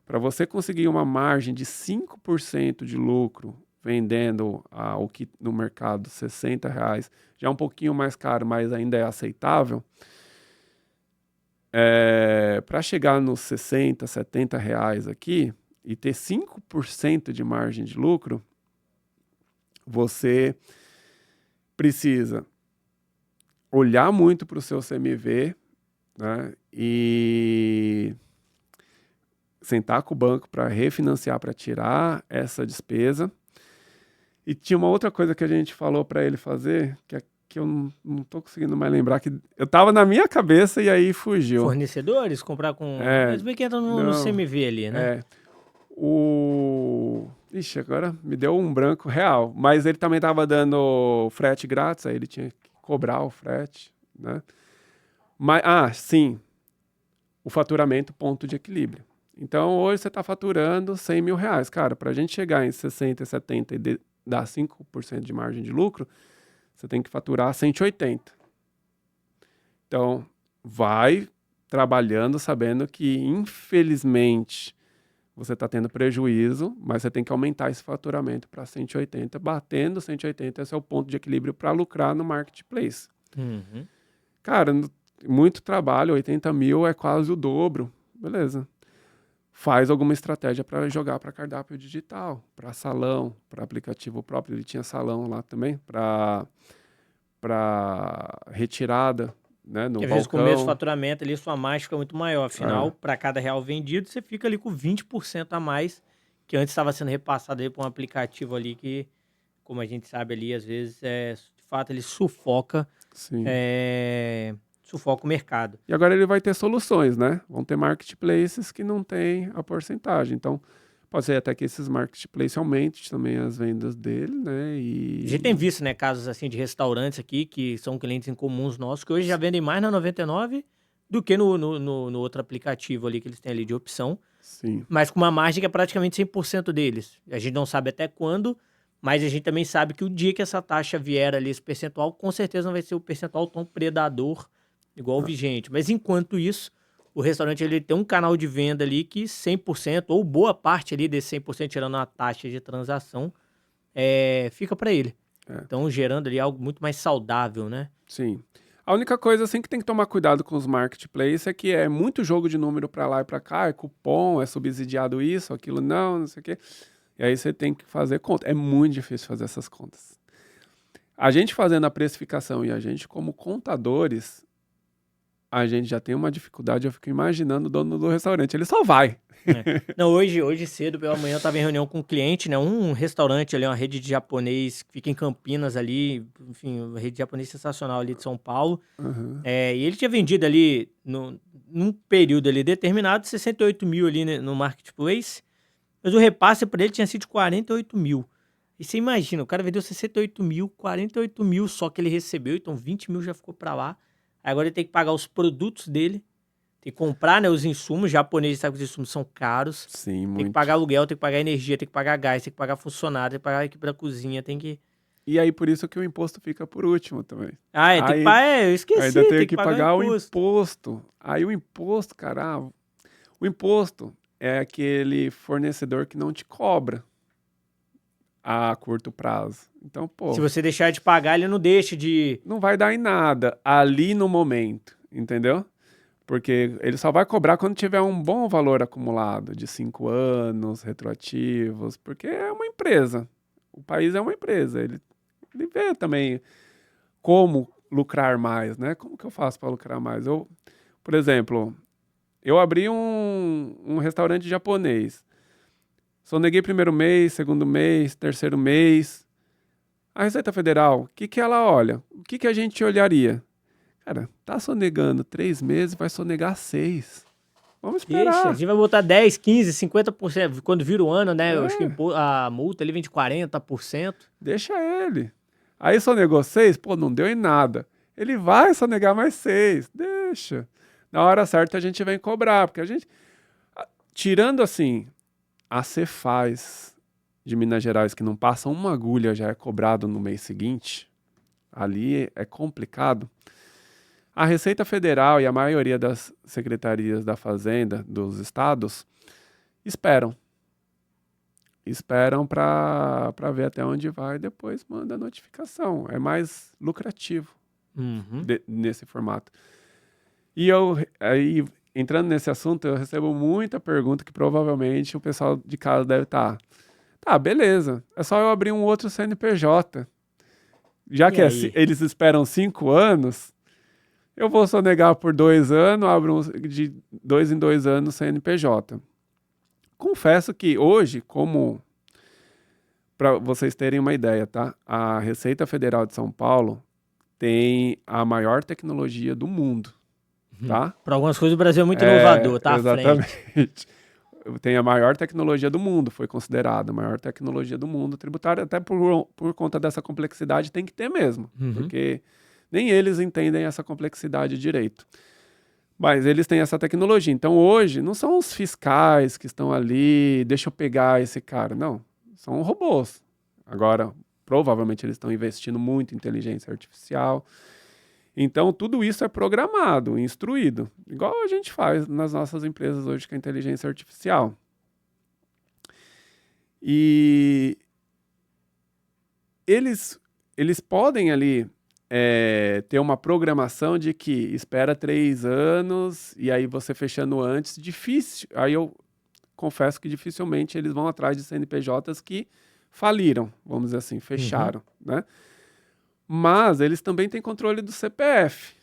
para você conseguir uma margem de 5% de lucro vendendo o que no mercado R$60, já é um pouquinho mais caro, mas ainda é aceitável, para chegar nos R$60, R$70 aqui e ter 5% de margem de lucro, você precisa olhar muito para o seu CMV, né, e sentar com o banco para refinanciar, para tirar essa despesa. E tinha uma outra coisa que a gente falou para ele fazer, que eu não estou conseguindo mais lembrar, que eu estava na minha cabeça e aí fugiu. Fornecedores? Comprar com... Mas bem que entra no CMV ali, né? Ixi, agora me deu um branco real. Mas ele também estava dando frete grátis, aí ele tinha que cobrar o frete, né? Mas, sim, o faturamento ponto de equilíbrio. Então, hoje você está faturando R$100 mil. Cara, para a gente chegar em 60, 70 e dar 5% de margem de lucro, você tem que faturar 180. Então, vai trabalhando sabendo que, infelizmente, você está tendo prejuízo, mas você tem que aumentar esse faturamento para 180. Batendo 180, esse é o ponto de equilíbrio para lucrar no marketplace. Uhum. Cara, muito trabalho, 80 mil é quase o dobro. Beleza. Faz alguma estratégia para jogar para cardápio digital, para salão, para aplicativo próprio. Ele tinha salão lá também, para retirada, né, no Porque às balcão. vezes com o mesmo faturamento ali, sua margem fica muito maior. Afinal, para cada real vendido, você fica ali com 20% a mais, que antes estava sendo repassado aí para um aplicativo ali que, como a gente sabe ali, às vezes, de fato, ele sufoca, sufoca o mercado. E agora ele vai ter soluções, né? Vão ter marketplaces que não têm a porcentagem. Então, pode ser até que esses marketplaces aumentem também as vendas dele, né? A gente tem visto, né, casos assim de restaurantes aqui que são clientes incomuns nossos, que hoje já vendem mais na 99 do que no outro aplicativo ali que eles têm ali de opção. Sim. Mas com uma margem que é praticamente 100% deles. A gente não sabe até quando, mas a gente também sabe que o dia que essa taxa vier ali, esse percentual, com certeza não vai ser o percentual tão predador igual o vigente. Mas enquanto isso, o restaurante ele tem um canal de venda ali que 100%, ou boa parte ali desse 100%, tirando a taxa de transação, fica para ele. Então, gerando ali algo muito mais saudável, né? Sim. A única coisa assim que tem que tomar cuidado com os marketplaces é que é muito jogo de número para lá e para cá, é cupom, é subsidiado isso, aquilo não sei o quê. E aí você tem que fazer conta. É muito difícil fazer essas contas. A gente fazendo a precificação e a gente como contadores, a gente já tem uma dificuldade, eu fico imaginando o dono do restaurante, ele só vai. Não, hoje cedo pela manhã eu tava em reunião com um cliente, né? Um restaurante ali, uma rede de japonês que fica em Campinas ali, enfim, uma rede de japonês sensacional ali de São Paulo. Uhum. E ele tinha vendido ali, num período ali determinado, 68 mil ali né, no Marketplace, mas o repasse para ele tinha sido de 48 mil. E você imagina, o cara vendeu 68 mil, 48 mil só que ele recebeu, então 20 mil já ficou para lá. Aí agora ele tem que pagar os produtos dele, tem que comprar, né, os insumos, japoneses sabe que os insumos são caros. Sim, Tem muito. que pagar aluguel, tem que pagar energia, tem que pagar gás, tem que pagar funcionário, tem que pagar a equipe da cozinha, tem que... E aí, por isso que o imposto fica por último também. Ah, tem que pagar, eu esqueci, Ainda tem tem que pagar pagar o o imposto. imposto. Aí o imposto, cara, o imposto é aquele fornecedor que não te cobra a curto prazo. Então, pô, Se você deixar de pagar, ele não deixa de... não vai dar em nada ali no momento, entendeu? Porque ele só vai cobrar quando tiver um bom valor acumulado, de 5 anos, retroativos, porque é uma empresa. O país é uma empresa. Ele vê também como lucrar mais, né? Como que eu faço para lucrar mais? Por exemplo, eu abri um restaurante japonês. Soneguei primeiro mês, segundo mês, terceiro mês. A Receita Federal, o que ela olha? O que a gente olharia? Cara, tá sonegando 3 meses, vai sonegar 6. Vamos Deixa, a esperar. gente vai botar 10, 15, 50%. Quando vira o ano, né? Eu acho que É, a multa ele vem de 40%. deixa ele. Aí sonegou 6, pô, não deu em nada. Ele vai sonegar mais 6, deixa. Na hora certa a gente vem cobrar, porque a gente... Tirando assim, a Cefaz de Minas Gerais, que não passa uma agulha, já é cobrado no mês seguinte, ali é complicado. A Receita Federal e a maioria das secretarias da Fazenda dos estados esperam. Esperam para ver até onde vai e depois manda a notificação. É mais lucrativo Uhum. nesse formato. E aí, entrando nesse assunto, eu recebo muita pergunta que provavelmente o pessoal de casa deve estar. Tá, beleza. É só eu abrir um outro CNPJ. Já E que aí? eles esperam 5 anos, eu vou sonegar por 2 anos, abro de 2 em 2 anos CNPJ. Confesso que hoje, como para vocês terem uma ideia, tá? A Receita Federal de São Paulo tem a maior tecnologia do mundo, tá? Para algumas coisas o Brasil é muito inovador, tá à frente. Exatamente. Tem a maior tecnologia do mundo, foi considerada a maior tecnologia do mundo tributária, até por conta dessa complexidade tem que ter mesmo, porque nem eles entendem essa complexidade direito. Mas eles têm essa tecnologia. Então hoje não são os fiscais que estão ali, deixa eu pegar esse cara. Não, são robôs. Agora, provavelmente eles estão investindo muito em inteligência artificial. Então tudo isso é programado, instruído. Igual a gente faz nas nossas empresas hoje com a inteligência artificial. E eles podem ali ter uma programação de que espera 3 anos e aí você fechando antes, difícil. Aí eu confesso que dificilmente eles vão atrás de CNPJs que faliram, vamos dizer assim, fecharam, né? Mas eles também têm controle do CPF.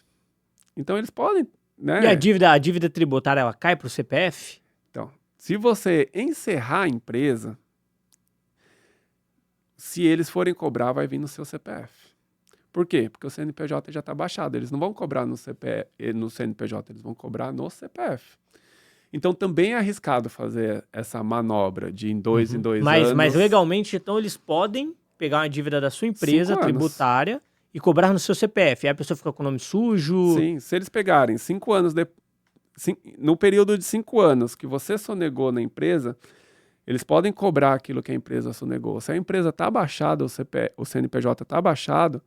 Então eles podem, né? E a dívida tributária, ela cai pro CPF? Então, se você encerrar a empresa, se eles forem cobrar, vai vir no seu CPF. Por quê? Porque o CNPJ já está baixado. Eles não vão cobrar no CNPJ, eles vão cobrar no CPF. Então também é arriscado fazer essa manobra de em dois anos. Mas legalmente, então, eles podem pegar uma dívida da sua empresa 5 anos. tributária e cobrar no seu CPF. Aí a pessoa fica com o nome sujo. Sim, se eles pegarem 5 anos no período de 5 anos que você sonegou na empresa, eles podem cobrar aquilo que a empresa sonegou. Se a empresa está baixada, o CNPJ está baixado,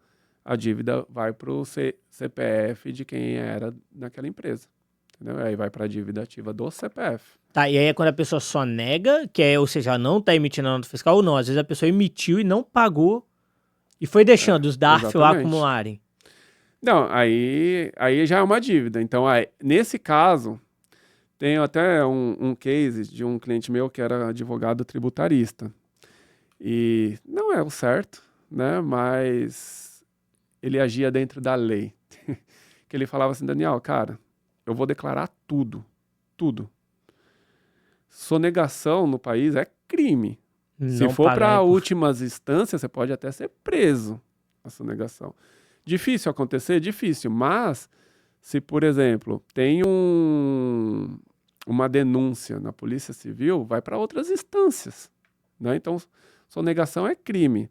a dívida vai para o CPF de quem era naquela empresa. Entendeu? Aí vai para a dívida ativa do CPF. Tá, e aí é quando a pessoa só nega, ou seja, não tá emitindo a nota fiscal, ou não. Às vezes a pessoa emitiu e não pagou e foi deixando os DARF lá exatamente. acumularem. Não, aí já é uma dívida. Então, nesse caso, tenho até um case de um cliente meu que era advogado tributarista. E não é o certo, né? Mas ele agia dentro da lei. Que ele falava assim, Daniel, cara, eu vou declarar tudo. Tudo. Sonegação no país é crime. Se Não for pagar para imposto. últimas instâncias, você pode até ser preso a sonegação. Difícil acontecer? Difícil. Mas, se, por exemplo, tem uma denúncia na Polícia Civil, vai para outras instâncias. Né? Então, sonegação é crime.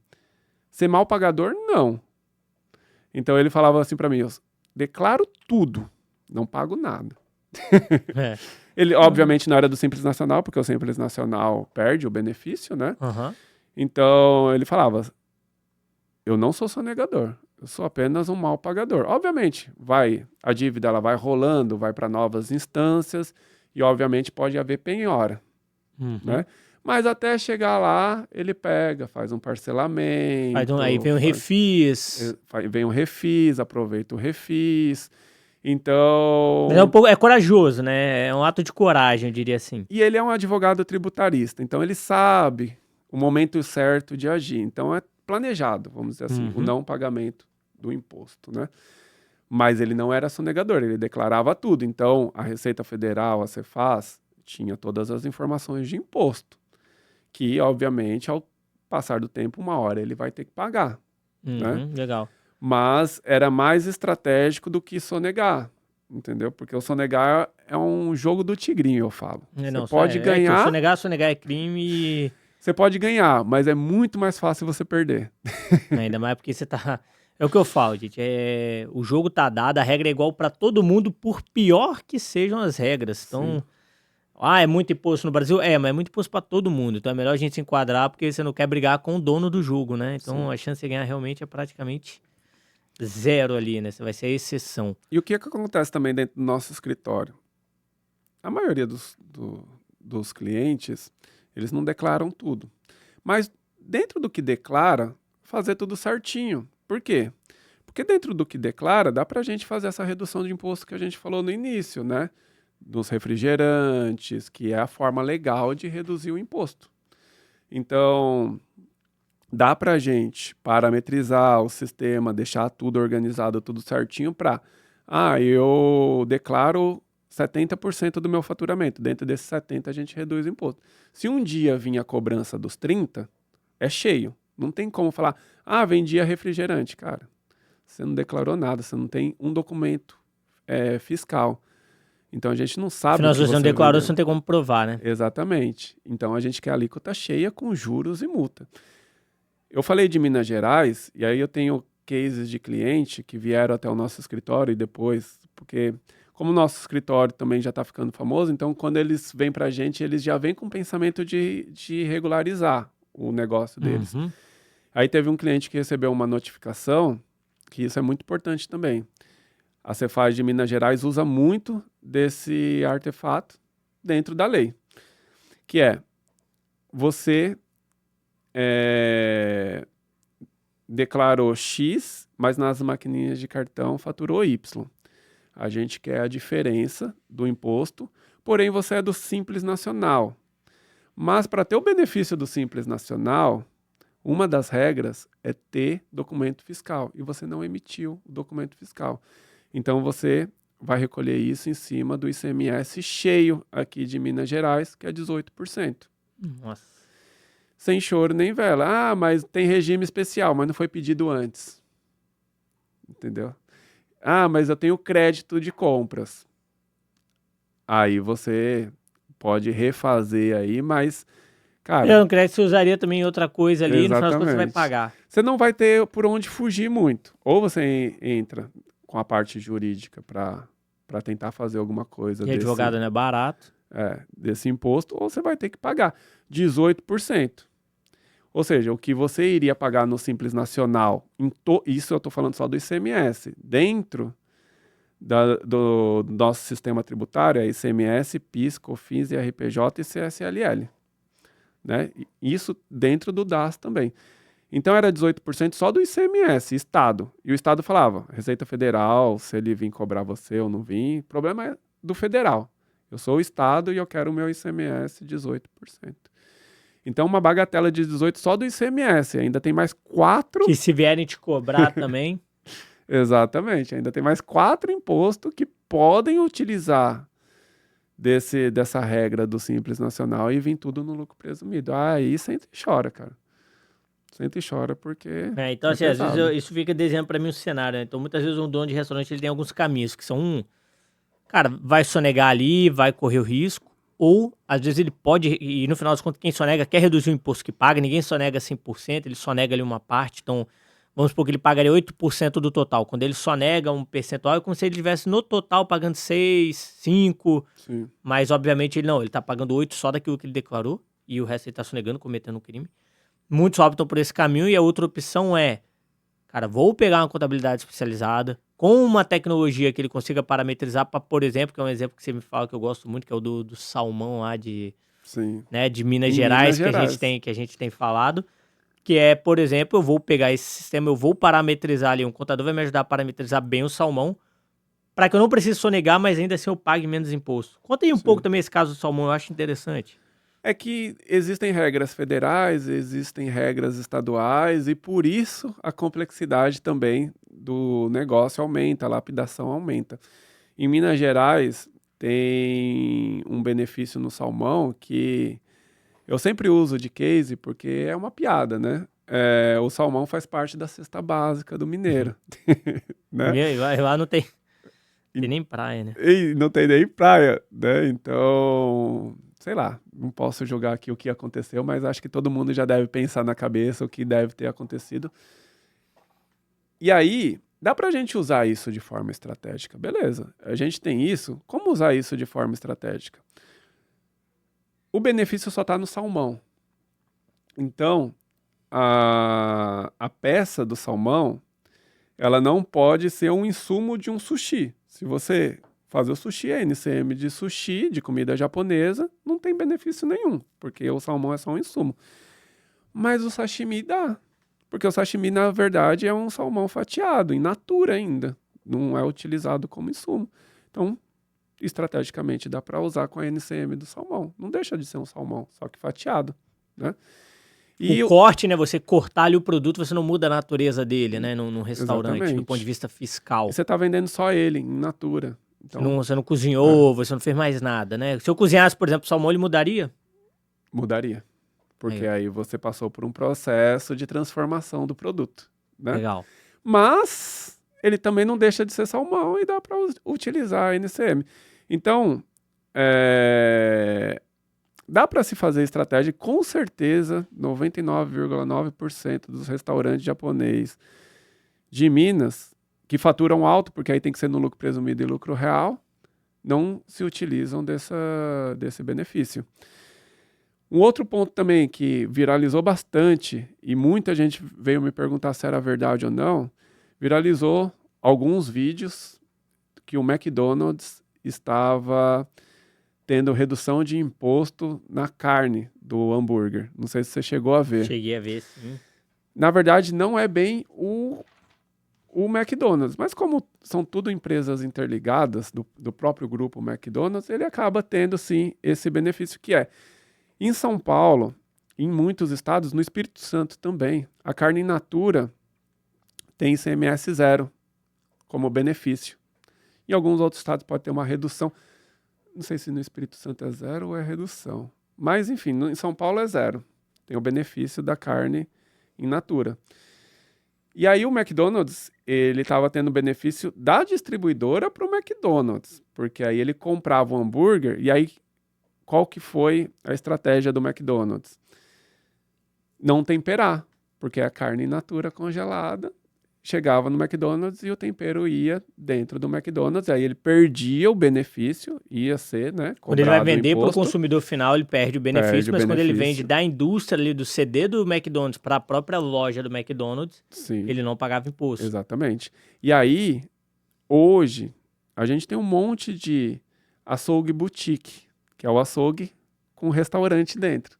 Ser mal pagador, não. Então, ele falava assim para mim, eu declaro tudo, não pago nada. É. Ele, obviamente, não era do Simples Nacional, porque o Simples Nacional perde o benefício, né? Aham. Então, ele falava, eu não sou sonegador, eu sou apenas um mal pagador. Obviamente, a dívida ela vai rolando, vai para novas instâncias e, obviamente, pode haver penhora, Uhum. né? Mas até chegar lá, ele pega, faz um parcelamento. Aí vem o refis. Vem o refis, aproveita o refis. Então... Mas é corajoso, né? É um ato de coragem, eu diria assim. E ele é um advogado tributarista, então ele sabe o momento certo de agir. Então é planejado, vamos dizer assim, o não pagamento do imposto, né? Mas ele não era sonegador, ele declarava tudo. Então a Receita Federal, a Cefaz, tinha todas as informações de imposto, que obviamente ao passar do tempo, uma hora ele vai ter que pagar, né? Legal. Mas era mais estratégico do que sonegar, entendeu? Porque o sonegar é um jogo do tigrinho, eu falo. Você pode ganhar... sonegar é crime. Você pode ganhar, mas é muito mais fácil você perder. Ainda mais porque você tá... É o que eu falo, gente. O jogo tá dado, a regra é igual pra todo mundo, por pior que sejam as regras. Então... Sim. é muito imposto no Brasil? Mas é muito imposto pra todo mundo. Então é melhor a gente se enquadrar, porque você não quer brigar com o dono do jogo, né? Então a chance de ganhar realmente é praticamente... zero ali, né? Você vai ser a exceção. E o que acontece também dentro do nosso escritório? A maioria dos clientes, eles não declaram tudo. Mas dentro do que declara, fazer tudo certinho. Por quê? Porque dentro do que declara, dá pra gente fazer essa redução de imposto que a gente falou no início, né? Dos refrigerantes, que é a forma legal de reduzir o imposto. Então... dá para a gente parametrizar o sistema, deixar tudo organizado, tudo certinho para... eu declaro 70% do meu faturamento. Dentro desses 70% a gente reduz o imposto. Se um dia vir a cobrança dos 30%, é cheio. Não tem como falar, vendia refrigerante. Cara, você não declarou nada, você não tem um documento fiscal. Então a gente não sabe... Afinal, se você não declarou, vendeu. você não tem como provar, né? Exatamente. Então a gente quer a alíquota cheia com juros e multa. Eu falei de Minas Gerais, e aí eu tenho cases de cliente que vieram até o nosso escritório e depois, porque como o nosso escritório também já está ficando famoso, então quando eles vêm para a gente, eles já vêm com o pensamento de regularizar o negócio deles. Aí teve um cliente que recebeu uma notificação, que isso é muito importante também. A Cefaz de Minas Gerais usa muito desse artefato dentro da lei, que é você... declarou X, mas nas maquininhas de cartão faturou Y. A gente quer a diferença do imposto, porém você é do Simples Nacional. Mas para ter o benefício do Simples Nacional, uma das regras é ter documento fiscal, e você não emitiu o documento fiscal. Então você vai recolher isso em cima do ICMS cheio aqui de Minas Gerais, que é 18%. Nossa. Sem choro nem vela. Mas tem regime especial, mas não foi pedido antes. Entendeu? Mas eu tenho crédito de compras. Aí você pode refazer aí, mas, cara... no crédito você usaria também outra coisa ali, no final das contas você vai Exatamente. pagar. Você não vai ter por onde fugir muito. Ou você entra com a parte jurídica para tentar fazer alguma coisa E advogado não é barato. desse imposto, ou você vai ter que pagar 18%. Ou seja, o que você iria pagar no Simples Nacional, isso eu estou falando só do ICMS, dentro do nosso sistema tributário é ICMS, PIS, COFINS, IRPJ e CSLL. Né? Isso dentro do DAS também. Então era 18% só do ICMS, Estado. E o Estado falava, Receita Federal, se ele vir cobrar você ou não vir, o problema é do federal. Eu sou o Estado e eu quero o meu ICMS 18%. Então, uma bagatela de 18% só do ICMS. Ainda tem mais 4... Que se vierem te cobrar também... Exatamente. Ainda tem mais 4 impostos que podem utilizar dessa regra do Simples Nacional e vir tudo no lucro presumido. Aí senta e chora, cara. Senta e chora porque Então, é assim, às vezes pesado. isso fica desenhando pra mim um cenário, né? Então, muitas vezes um dono de restaurante ele tem alguns caminhos que são cara, vai sonegar ali, vai correr o risco, ou às vezes ele pode, e no final das contas, quem sonega quer reduzir o imposto que paga, ninguém sonega 100%, ele sonega ali uma parte, então vamos supor que ele pagaria 8% do total. Quando ele sonega um percentual, é como se ele estivesse no total pagando 6, 5, Sim. mas obviamente ele não, ele tá pagando 8 só daquilo que ele declarou, e o resto ele tá sonegando, cometendo um crime. Muitos optam por esse caminho, e a outra opção é, cara, vou pegar uma contabilidade especializada, com uma tecnologia que ele consiga parametrizar para, por exemplo, que é um exemplo que você me fala que eu gosto muito, que é o do salmão lá de, Sim. né, de Minas Em Gerais, Minas Gerais. que a gente tem falado, que é, por exemplo, eu vou pegar esse sistema, eu vou parametrizar ali, um contador vai me ajudar a parametrizar bem o salmão, para que eu não precise sonegar, mas ainda assim eu pague menos imposto. Conta aí um pouco Sim. também esse caso do salmão, eu acho interessante. É que existem regras federais, existem regras estaduais e por isso a complexidade também do negócio aumenta, a lapidação aumenta. Em Minas Gerais tem um benefício no salmão que eu sempre uso de case porque é uma piada, né? O salmão faz parte da cesta básica do mineiro, né? Lá não tem, E, tem nem praia, né? e não tem nem praia, né? Então, sei lá, não posso julgar aqui o que aconteceu, mas acho que todo mundo já deve pensar na cabeça o que deve ter acontecido. E aí, dá pra gente usar isso de forma estratégica, beleza? A gente tem isso, como usar isso de forma estratégica? O benefício só tá no salmão. Então, a peça do salmão, ela não pode ser um insumo de um sushi. Se você fazer o sushi, é NCM de sushi, de comida japonesa, não tem benefício nenhum, porque o salmão é só um insumo. Mas o sashimi dá, porque o sashimi, na verdade, é um salmão fatiado, in natura ainda, não é utilizado como insumo. Então, estrategicamente, dá para usar com a NCM do salmão. Não deixa de ser um salmão, só que fatiado, né? O corte, né? Você cortar ali o produto, você não muda a natureza dele, né? Num restaurante, do ponto de Exatamente. vista E fiscal. você está vendendo só ele, in natura. Então, Você não cozinhou, você não fez mais nada, né? Se eu cozinhasse, por exemplo, salmão, ele mudaria? mudaria. Porque Aí, aí você passou por um processo de transformação do produto, né? legal. Mas ele também não deixa de ser salmão e dá para utilizar a NCM. Então, dá para se fazer estratégia, com certeza, 99,9% dos restaurantes japoneses de Minas, que faturam alto, porque aí tem que ser no lucro presumido e lucro real, não se utilizam desse benefício. Um outro ponto também que viralizou bastante, e muita gente veio me perguntar se era verdade ou não, viralizou alguns vídeos que o McDonald's estava tendo redução de imposto na carne do hambúrguer. Não sei se você chegou a ver. Cheguei a ver, sim. Na verdade, não é bem o McDonald's, mas como são tudo empresas interligadas do próprio grupo McDonald's, ele acaba tendo, sim, esse benefício que é. Em São Paulo, em muitos estados, no Espírito Santo também, a carne in natura tem ICMS zero como benefício. Em alguns outros estados pode ter uma redução. Não sei se no Espírito Santo é zero ou é redução. Mas, enfim, em São Paulo é zero. Tem o benefício da carne in natura. E aí o McDonald's, ele estava tendo benefício da distribuidora para o McDonald's. Porque aí ele comprava o hambúrguer e aí qual que foi a estratégia do McDonald's? Não temperar, porque a carne in natura congelada chegava no McDonald's e o tempero ia dentro do McDonald's, aí ele perdia o benefício, ia ser, né, Quando ele vai cobrado o vender para o imposto, consumidor final, ele perde o benefício, perde o mas quando ele vende benefício. da indústria ali, do CD do McDonald's para a própria loja do McDonald's, Sim, ele não pagava imposto. exatamente. E aí, hoje, a gente tem um monte de açougue boutique, que é o açougue com restaurante dentro.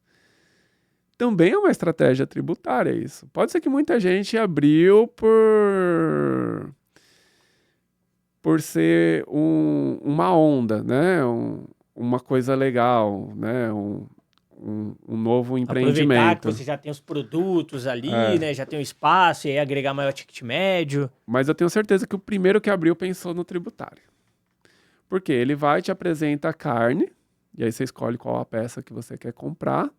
Também é uma estratégia tributária isso. Pode ser que muita gente abriu por ser uma onda, né? Uma coisa legal, né? Um novo Aproveitar que empreendimento. você já tem os produtos ali, né? Já tem o espaço e aí agregar maior ticket médio. Mas eu tenho certeza que o primeiro que abriu pensou no tributário. Porque ele vai te apresentar a carne, e aí você escolhe qual a peça que você quer comprar.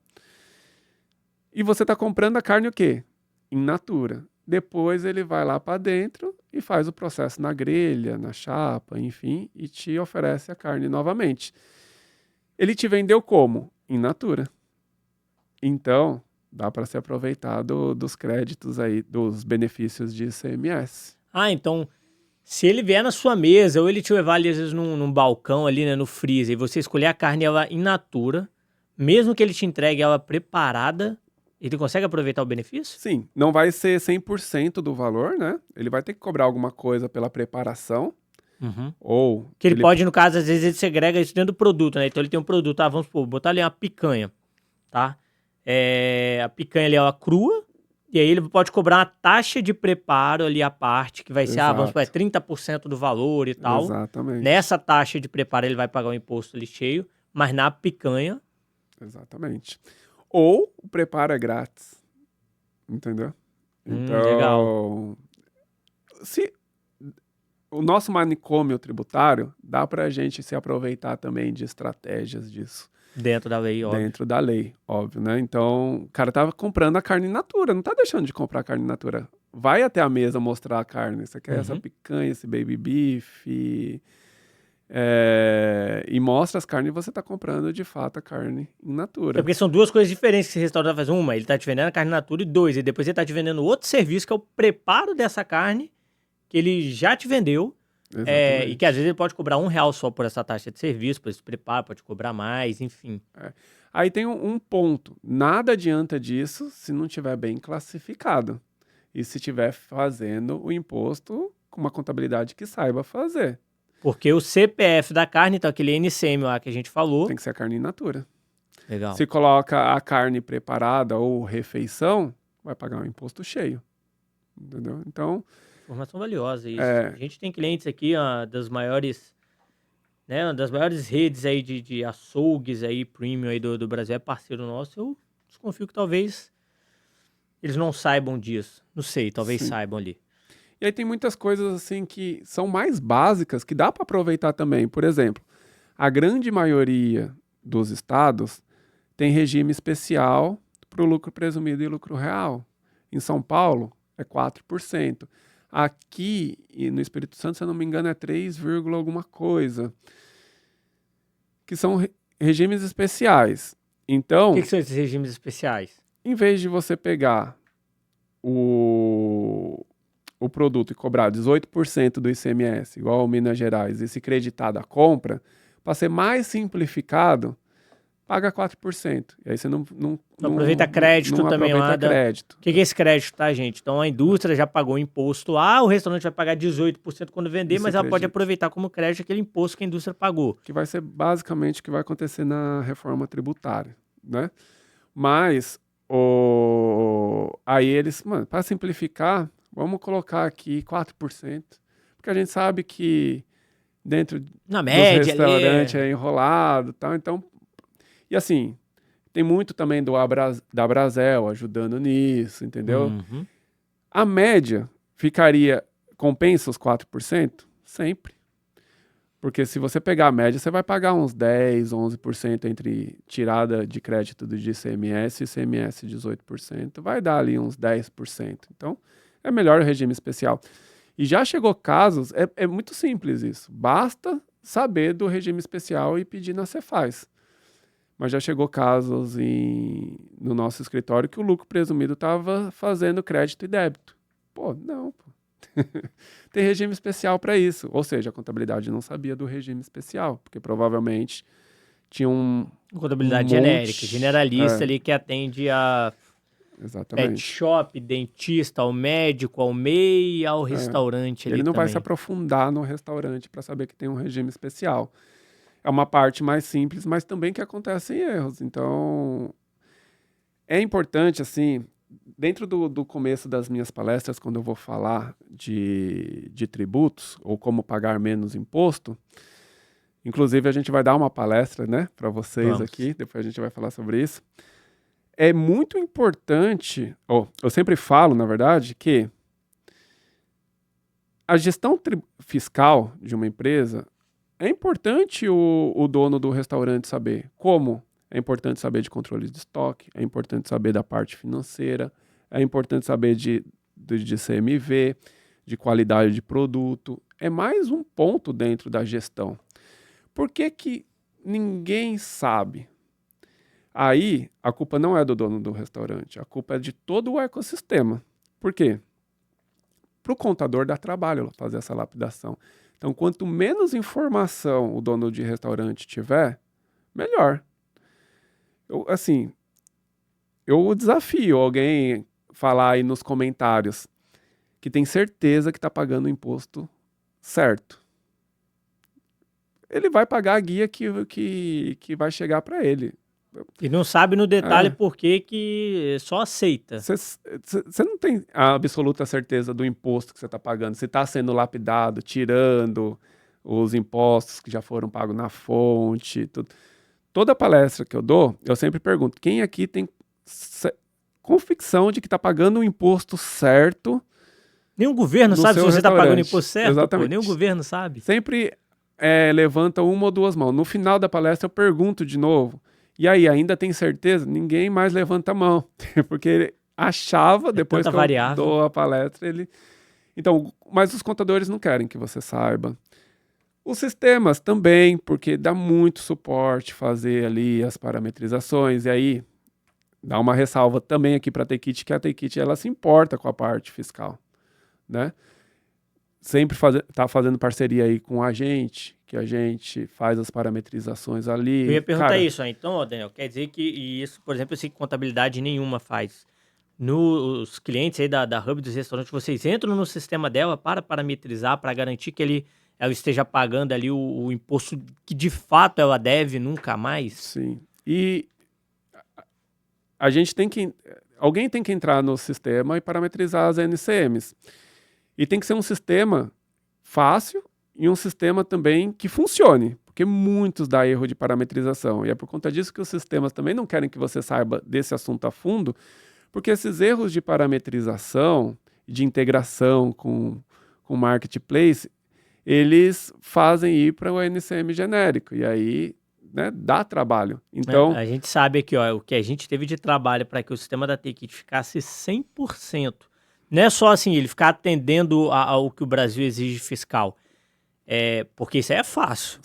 E você está comprando a carne o quê? In natura. Depois ele vai lá para dentro e faz o processo na grelha, na chapa, enfim, e te oferece a carne novamente. Ele te vendeu como? In natura. Então, dá para se aproveitar dos créditos aí, dos benefícios de ICMS. Ah, então, se ele vier na sua mesa, ou ele te levar ali, às vezes, num balcão ali, né, no freezer, e você escolher a carne ela in natura, mesmo que ele te entregue ela preparada, ele consegue aproveitar o benefício? Sim, não vai ser 100% do valor, né? Ele vai ter que cobrar alguma coisa pela preparação, ou... Que ele pode, no caso, às vezes ele segrega isso dentro do produto, né? Então ele tem um produto, vamos supor, botar ali uma picanha, tá? A picanha ali, ela crua, e aí ele pode cobrar uma taxa de preparo ali à parte, que vai ser, vamos supor, 30% do valor e tal. Exatamente. Nessa taxa de preparo ele vai pagar o imposto ali cheio, mas na picanha... Exatamente. Ou o preparo é grátis, entendeu? Então, legal. Se o nosso manicômio tributário, dá para a gente se aproveitar também de estratégias disso. Dentro da lei, óbvio. Dentro da lei, óbvio, né? Então, o cara tava comprando a carne in natura, não tá deixando de comprar a carne in natura. Vai até a mesa mostrar a carne. Você quer essa picanha, esse baby beef, e mostra as carnes e você tá comprando, de fato, a carne in natura. É porque são duas coisas diferentes que esse restaurante faz. Uma, ele tá te vendendo a carne in natura, e dois, e depois ele tá te vendendo outro serviço, que é o preparo dessa carne, que ele já te vendeu, e que às vezes ele pode cobrar R$1 só por essa taxa de serviço, por esse preparo, pode cobrar mais, enfim. Aí tem um ponto, nada adianta disso se não tiver bem classificado, e se estiver fazendo o imposto com uma contabilidade que saiba fazer. Porque o CPF da carne, então aquele NCM lá que a gente falou... Tem que ser a carne in natura. Legal. Se coloca a carne preparada ou refeição, vai pagar um imposto cheio. Entendeu? Então... Informação valiosa isso. A gente tem clientes aqui, uma das maiores redes aí de açougues aí, premium aí do Brasil, é parceiro nosso. Eu desconfio que talvez eles não saibam disso. Não sei, talvez saibam ali. E aí tem muitas coisas assim que são mais básicas que dá para aproveitar também. Por exemplo, a grande maioria dos estados tem regime especial para o lucro presumido e lucro real. Em São Paulo é 4%. Aqui no Espírito Santo, se eu não me engano, é 3, alguma coisa. Que são regimes especiais. Então... O que são esses regimes especiais? Em vez de você pegar o produto e cobrar 18% do ICMS, igual ao Minas Gerais, e se creditar da compra, para ser mais simplificado, paga 4%. E aí você não aproveita crédito não também lá. Crédito. O que é esse crédito, tá, gente? Então a indústria já pagou o imposto lá, o restaurante vai pagar 18% quando vender, mas ela pode aproveitar como crédito aquele imposto que a indústria pagou. Que vai ser basicamente o que vai acontecer na reforma tributária, né? Mas aí eles, para simplificar, vamos colocar aqui 4%, porque a gente sabe que dentro na média, dos restaurantes é enrolado, tal. Então, e assim, tem muito também da Brasel ajudando nisso, entendeu? A média compensa os 4%? Sempre. Porque se você pegar a média, você vai pagar uns 10, 11% entre tirada de crédito do ICMS e ICMS 18%. Vai dar ali uns 10%. Então, é melhor o regime especial. E já chegou casos, é muito simples isso. Basta saber do regime especial e pedir na Cefaz. Mas já chegou casos no nosso escritório que o lucro presumido estava fazendo crédito e débito. Não. Tem regime especial para isso. Ou seja, a contabilidade não sabia do regime especial, porque provavelmente tinha contabilidade genérica, generalista ali que atende a pet shop, dentista, ao médico, ao MEI, ao restaurante. Ele não vai se aprofundar no restaurante para saber que tem um regime especial. É uma parte mais simples, mas também que acontecem erros. Então, é importante, assim, dentro do começo das minhas palestras, quando eu vou falar de tributos ou como pagar menos imposto, inclusive a gente vai dar uma palestra, né, para vocês aqui, depois a gente vai falar sobre isso. É muito importante, eu sempre falo, na verdade, que a gestão fiscal de uma empresa é importante o dono do restaurante saber como. É importante saber de controle de estoque, é importante saber da parte financeira, é importante saber de CMV, de qualidade de produto. É mais um ponto dentro da gestão. Por que que ninguém sabe? Aí, a culpa não é do dono do restaurante, a culpa é de todo o ecossistema. Por quê? Para o contador dá trabalho fazer essa lapidação. Então, quanto menos informação o dono de restaurante tiver, melhor. Eu desafio alguém falar aí nos comentários que tem certeza que está pagando o imposto certo. Ele vai pagar a guia que vai chegar para ele. E não sabe no detalhe por que só aceita. Você não tem a absoluta certeza do imposto que você está pagando, se está sendo lapidado, tirando os impostos que já foram pagos na fonte. Tudo. Toda palestra que eu dou, eu sempre pergunto, quem aqui tem convicção de que está pagando o imposto certo? Nenhum governo sabe se você está pagando o imposto certo. Exatamente. Pô, nenhum governo sabe. Sempre levanta uma ou duas mãos. No final da palestra eu pergunto de novo. E aí, ainda tem certeza? Ninguém mais levanta a mão. Porque ele achava, depois que eu dou a palestra, ele... Então, mas os contadores não querem que você saiba. Os sistemas também, porque dá muito suporte fazer ali as parametrizações. E aí, dá uma ressalva também aqui para a Takit, que a Takit, ela se importa com a parte fiscal, né? Sempre tá fazendo parceria aí com a gente, que a gente faz as parametrizações ali. Eu ia perguntar isso, então, Daniel, quer dizer que isso, por exemplo, eu sei que contabilidade nenhuma faz. Nos clientes aí da Hub dos restaurantes, vocês entram no sistema dela para parametrizar, para garantir que ela esteja pagando ali o imposto que de fato ela deve nunca mais? Sim. E a gente alguém tem que entrar no sistema e parametrizar as NCMs. E tem que ser um sistema fácil e um sistema também que funcione, porque muitos dá erro de parametrização. E é por conta disso que os sistemas também não querem que você saiba desse assunto a fundo, porque esses erros de parametrização, de integração com o marketplace, eles fazem ir para o NCM genérico. E aí, né, dá trabalho. Então, a gente sabe aqui, ó, o que a gente teve de trabalho para que o sistema da Takit ficasse 100%. Não é só assim, ele ficar atendendo ao que o Brasil exige fiscal. Porque isso aí é fácil.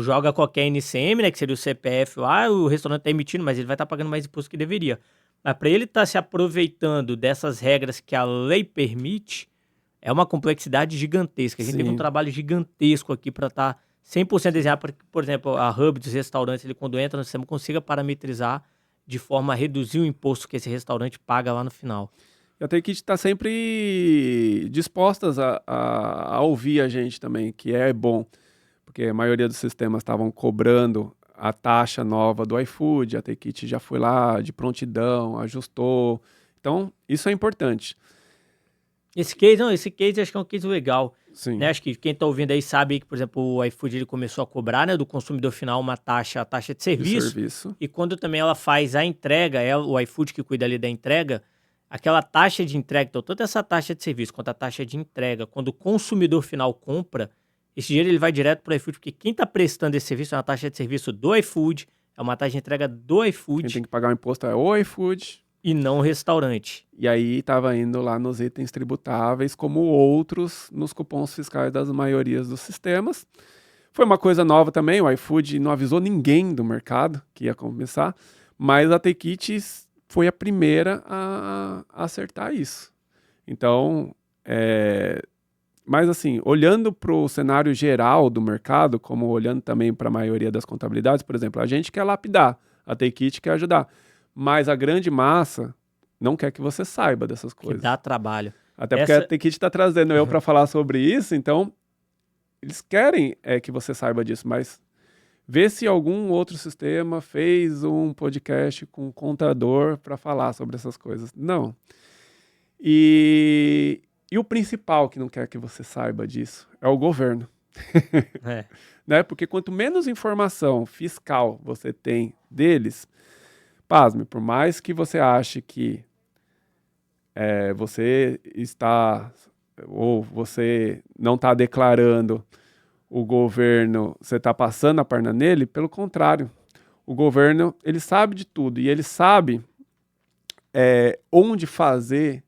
Joga qualquer NCM, né, que seria o CPF lá, o restaurante está emitindo, mas ele vai estar pagando mais imposto que deveria. Mas para ele estar se aproveitando dessas regras que a lei permite, é uma complexidade gigantesca. A gente teve um trabalho gigantesco aqui para estar 100% desenhado para que, por exemplo, a Hub dos restaurantes, ele quando entra no sistema, consiga parametrizar de forma a reduzir o imposto que esse restaurante paga lá no final. A Takit está sempre dispostas a ouvir a gente também, que é bom, porque a maioria dos sistemas estavam cobrando a taxa nova do iFood, a Takit já foi lá de prontidão, ajustou. Então, isso é importante. Esse case acho que é um case legal. Sim. Né? Acho que quem está ouvindo aí sabe que, por exemplo, o iFood ele começou a cobrar, né, do consumidor final a taxa de serviço. E quando também ela faz a entrega, o iFood que cuida ali da entrega, aquela taxa de entrega, então tanto essa taxa de serviço quanto a taxa de entrega, quando o consumidor final compra, esse dinheiro ele vai direto para o iFood, porque quem está prestando esse serviço é uma taxa de serviço do iFood, é uma taxa de entrega do iFood. Quem tem que pagar o imposto é o iFood. E não o restaurante. E aí estava indo lá nos itens tributáveis, como outros nos cupons fiscais das maiorias dos sistemas. Foi uma coisa nova também, o iFood não avisou ninguém do mercado que ia começar, mas a Takit foi a primeira a acertar isso. Então, mas assim, olhando para o cenário geral do mercado, como olhando também para a maioria das contabilidades, por exemplo, a gente quer lapidar, a Takit quer ajudar, mas a grande massa não quer que você saiba dessas coisas. Que dá trabalho. Até porque a Takit está trazendo eu para falar sobre isso, então eles querem que você saiba disso, mas vê se algum outro sistema fez um podcast com um contador para falar sobre essas coisas. Não. E o principal que não quer que você saiba disso é o governo. Né? Porque quanto menos informação fiscal você tem deles, pasme, por mais que você ache que você está ou você não está declarando o governo, você está passando a perna nele, pelo contrário. O governo, ele sabe de tudo e ele sabe onde fazer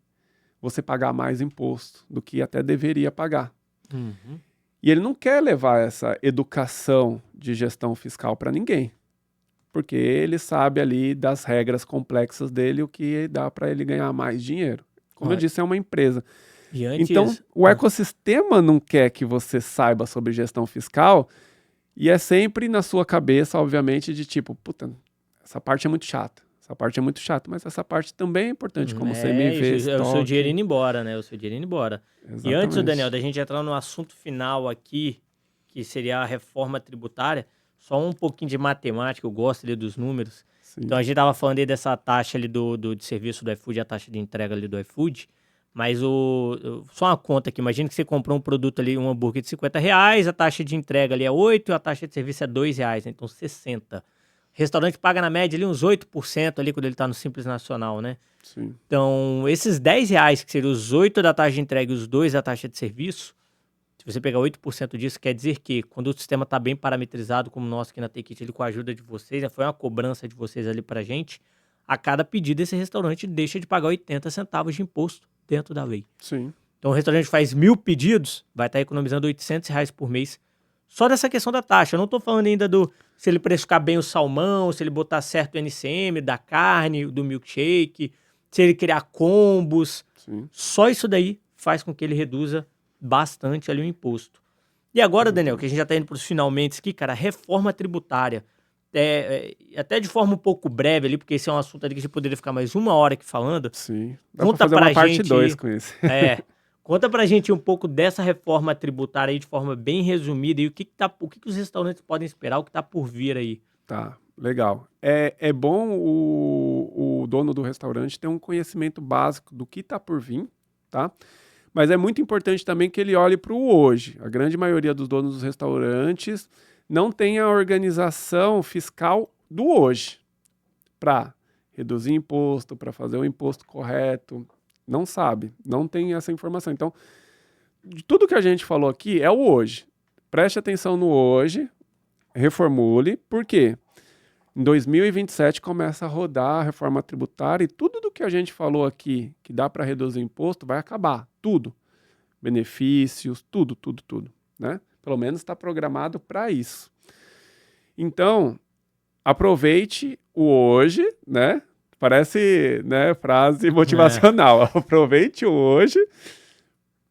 você pagar mais imposto do que até deveria pagar. Uhum. E ele não quer levar essa educação de gestão fiscal para ninguém, porque ele sabe ali das regras complexas dele, o que dá para ele ganhar mais dinheiro. Como eu disse, é uma empresa. E antes... Então, o ecossistema não quer que você saiba sobre gestão fiscal e é sempre na sua cabeça, obviamente, de tipo, puta, essa parte é muito chata. Essa parte é muito chata, mas essa parte também é importante, como você me vê, é o seu dinheiro indo embora, né? O seu dinheiro indo embora. Exatamente. E antes, Daniel, da gente entrar no assunto final aqui, que seria a reforma tributária, só um pouquinho de matemática, eu gosto ali dos números. Sim. Então, a gente tava falando aí dessa taxa ali de serviço do iFood, a taxa de entrega ali do iFood, mas só uma conta aqui, imagina que você comprou um produto ali, um hambúrguer de R$50, a taxa de entrega ali é 8 e a taxa de serviço é R$2, né? Então 60. O restaurante paga na média ali uns 8% ali quando ele tá no Simples Nacional, né? Sim. Então, esses R$10, que seriam os 8 da taxa de entrega e os 2 da taxa de serviço, se você pegar 8% disso, quer dizer que quando o sistema está bem parametrizado, como o nosso aqui na TakeIt, ele com a ajuda de vocês, né, foi uma cobrança de vocês ali pra gente, a cada pedido esse restaurante deixa de pagar 80 centavos de imposto dentro da lei. Sim. Então, o restaurante faz 1.000 pedidos, vai estar economizando R$800 por mês, só dessa questão da taxa. Eu não tô falando ainda se ele precificar bem o salmão, se ele botar certo o NCM da carne, do milkshake, se ele criar combos. Sim. Só isso daí faz com que ele reduza bastante ali o imposto. E agora, Daniel, que a gente já tá indo pros finalmente aqui, cara, reforma tributária. Até de forma um pouco breve ali, porque esse é um assunto ali que a gente poderia ficar mais 1 hora aqui falando. Sim. Dá Conta pra fazer pra uma parte gente- 2 com isso. Conta pra gente um pouco dessa reforma tributária aí de forma bem resumida e o que os restaurantes podem esperar, o que tá por vir aí. Tá, legal. É bom o dono do restaurante ter um conhecimento básico do que está por vir, tá? Mas é muito importante também que ele olhe para o hoje. A grande maioria dos donos dos restaurantes não tem a organização fiscal do hoje para reduzir imposto, para fazer o imposto correto. Não sabe, não tem essa informação. Então, de tudo que a gente falou aqui é o hoje. Preste atenção no hoje, reformule, por quê? Em 2027 começa a rodar a reforma tributária e tudo do que a gente falou aqui, que dá para reduzir imposto, vai acabar. Tudo. Benefícios, tudo, né? Pelo menos está programado para isso. Então, aproveite o hoje, né? Parece, né, frase motivacional. Aproveite o hoje,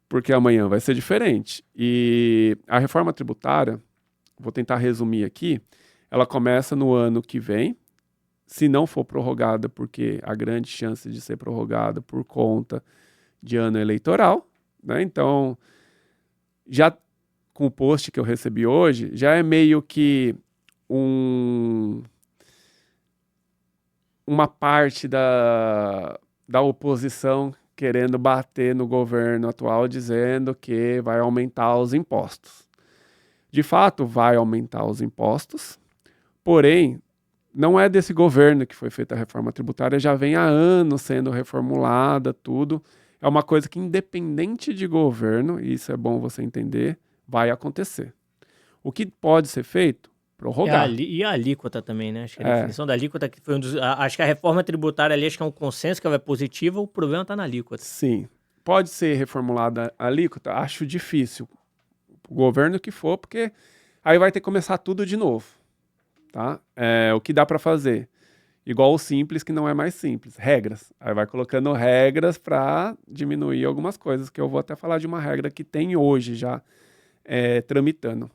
porque amanhã vai ser diferente. E a reforma tributária, vou tentar resumir aqui, ela começa no ano que vem, se não for prorrogada, porque há grande chance de ser prorrogada por conta de ano eleitoral, né? Então, já com o post que eu recebi hoje, já é meio que uma parte da oposição querendo bater no governo atual, dizendo que vai aumentar os impostos. De fato, vai aumentar os impostos, porém, não é desse governo que foi feita a reforma tributária, já vem há anos sendo reformulada, tudo. É uma coisa que, independente de governo, e isso é bom você entender, vai acontecer. O que pode ser feito? Prorrogar. E a alíquota também, né? Acho que a definição da alíquota que foi acho que a reforma tributária ali, acho que é um consenso que ela é positiva, o problema tá na alíquota. Sim. Pode ser reformulada a alíquota? Acho difícil. O governo que for, porque aí vai ter que começar tudo de novo. Tá? O que dá para fazer? Igual o simples, que não é mais simples. Regras. Aí vai colocando regras para diminuir algumas coisas, que eu vou até falar de uma regra que tem hoje já tramitando.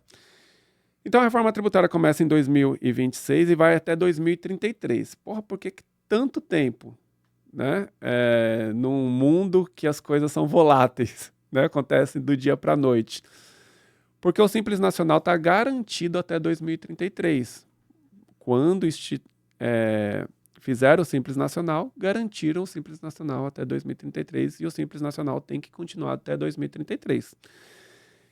Então a reforma tributária começa em 2026 e vai até 2033. Porra, por que tanto tempo? Né? Num mundo que as coisas são voláteis, né? Acontecem do dia para a noite. Porque o Simples Nacional está garantido até 2033. Quando fizeram o Simples Nacional, garantiram o Simples Nacional até 2033 e o Simples Nacional tem que continuar até 2033.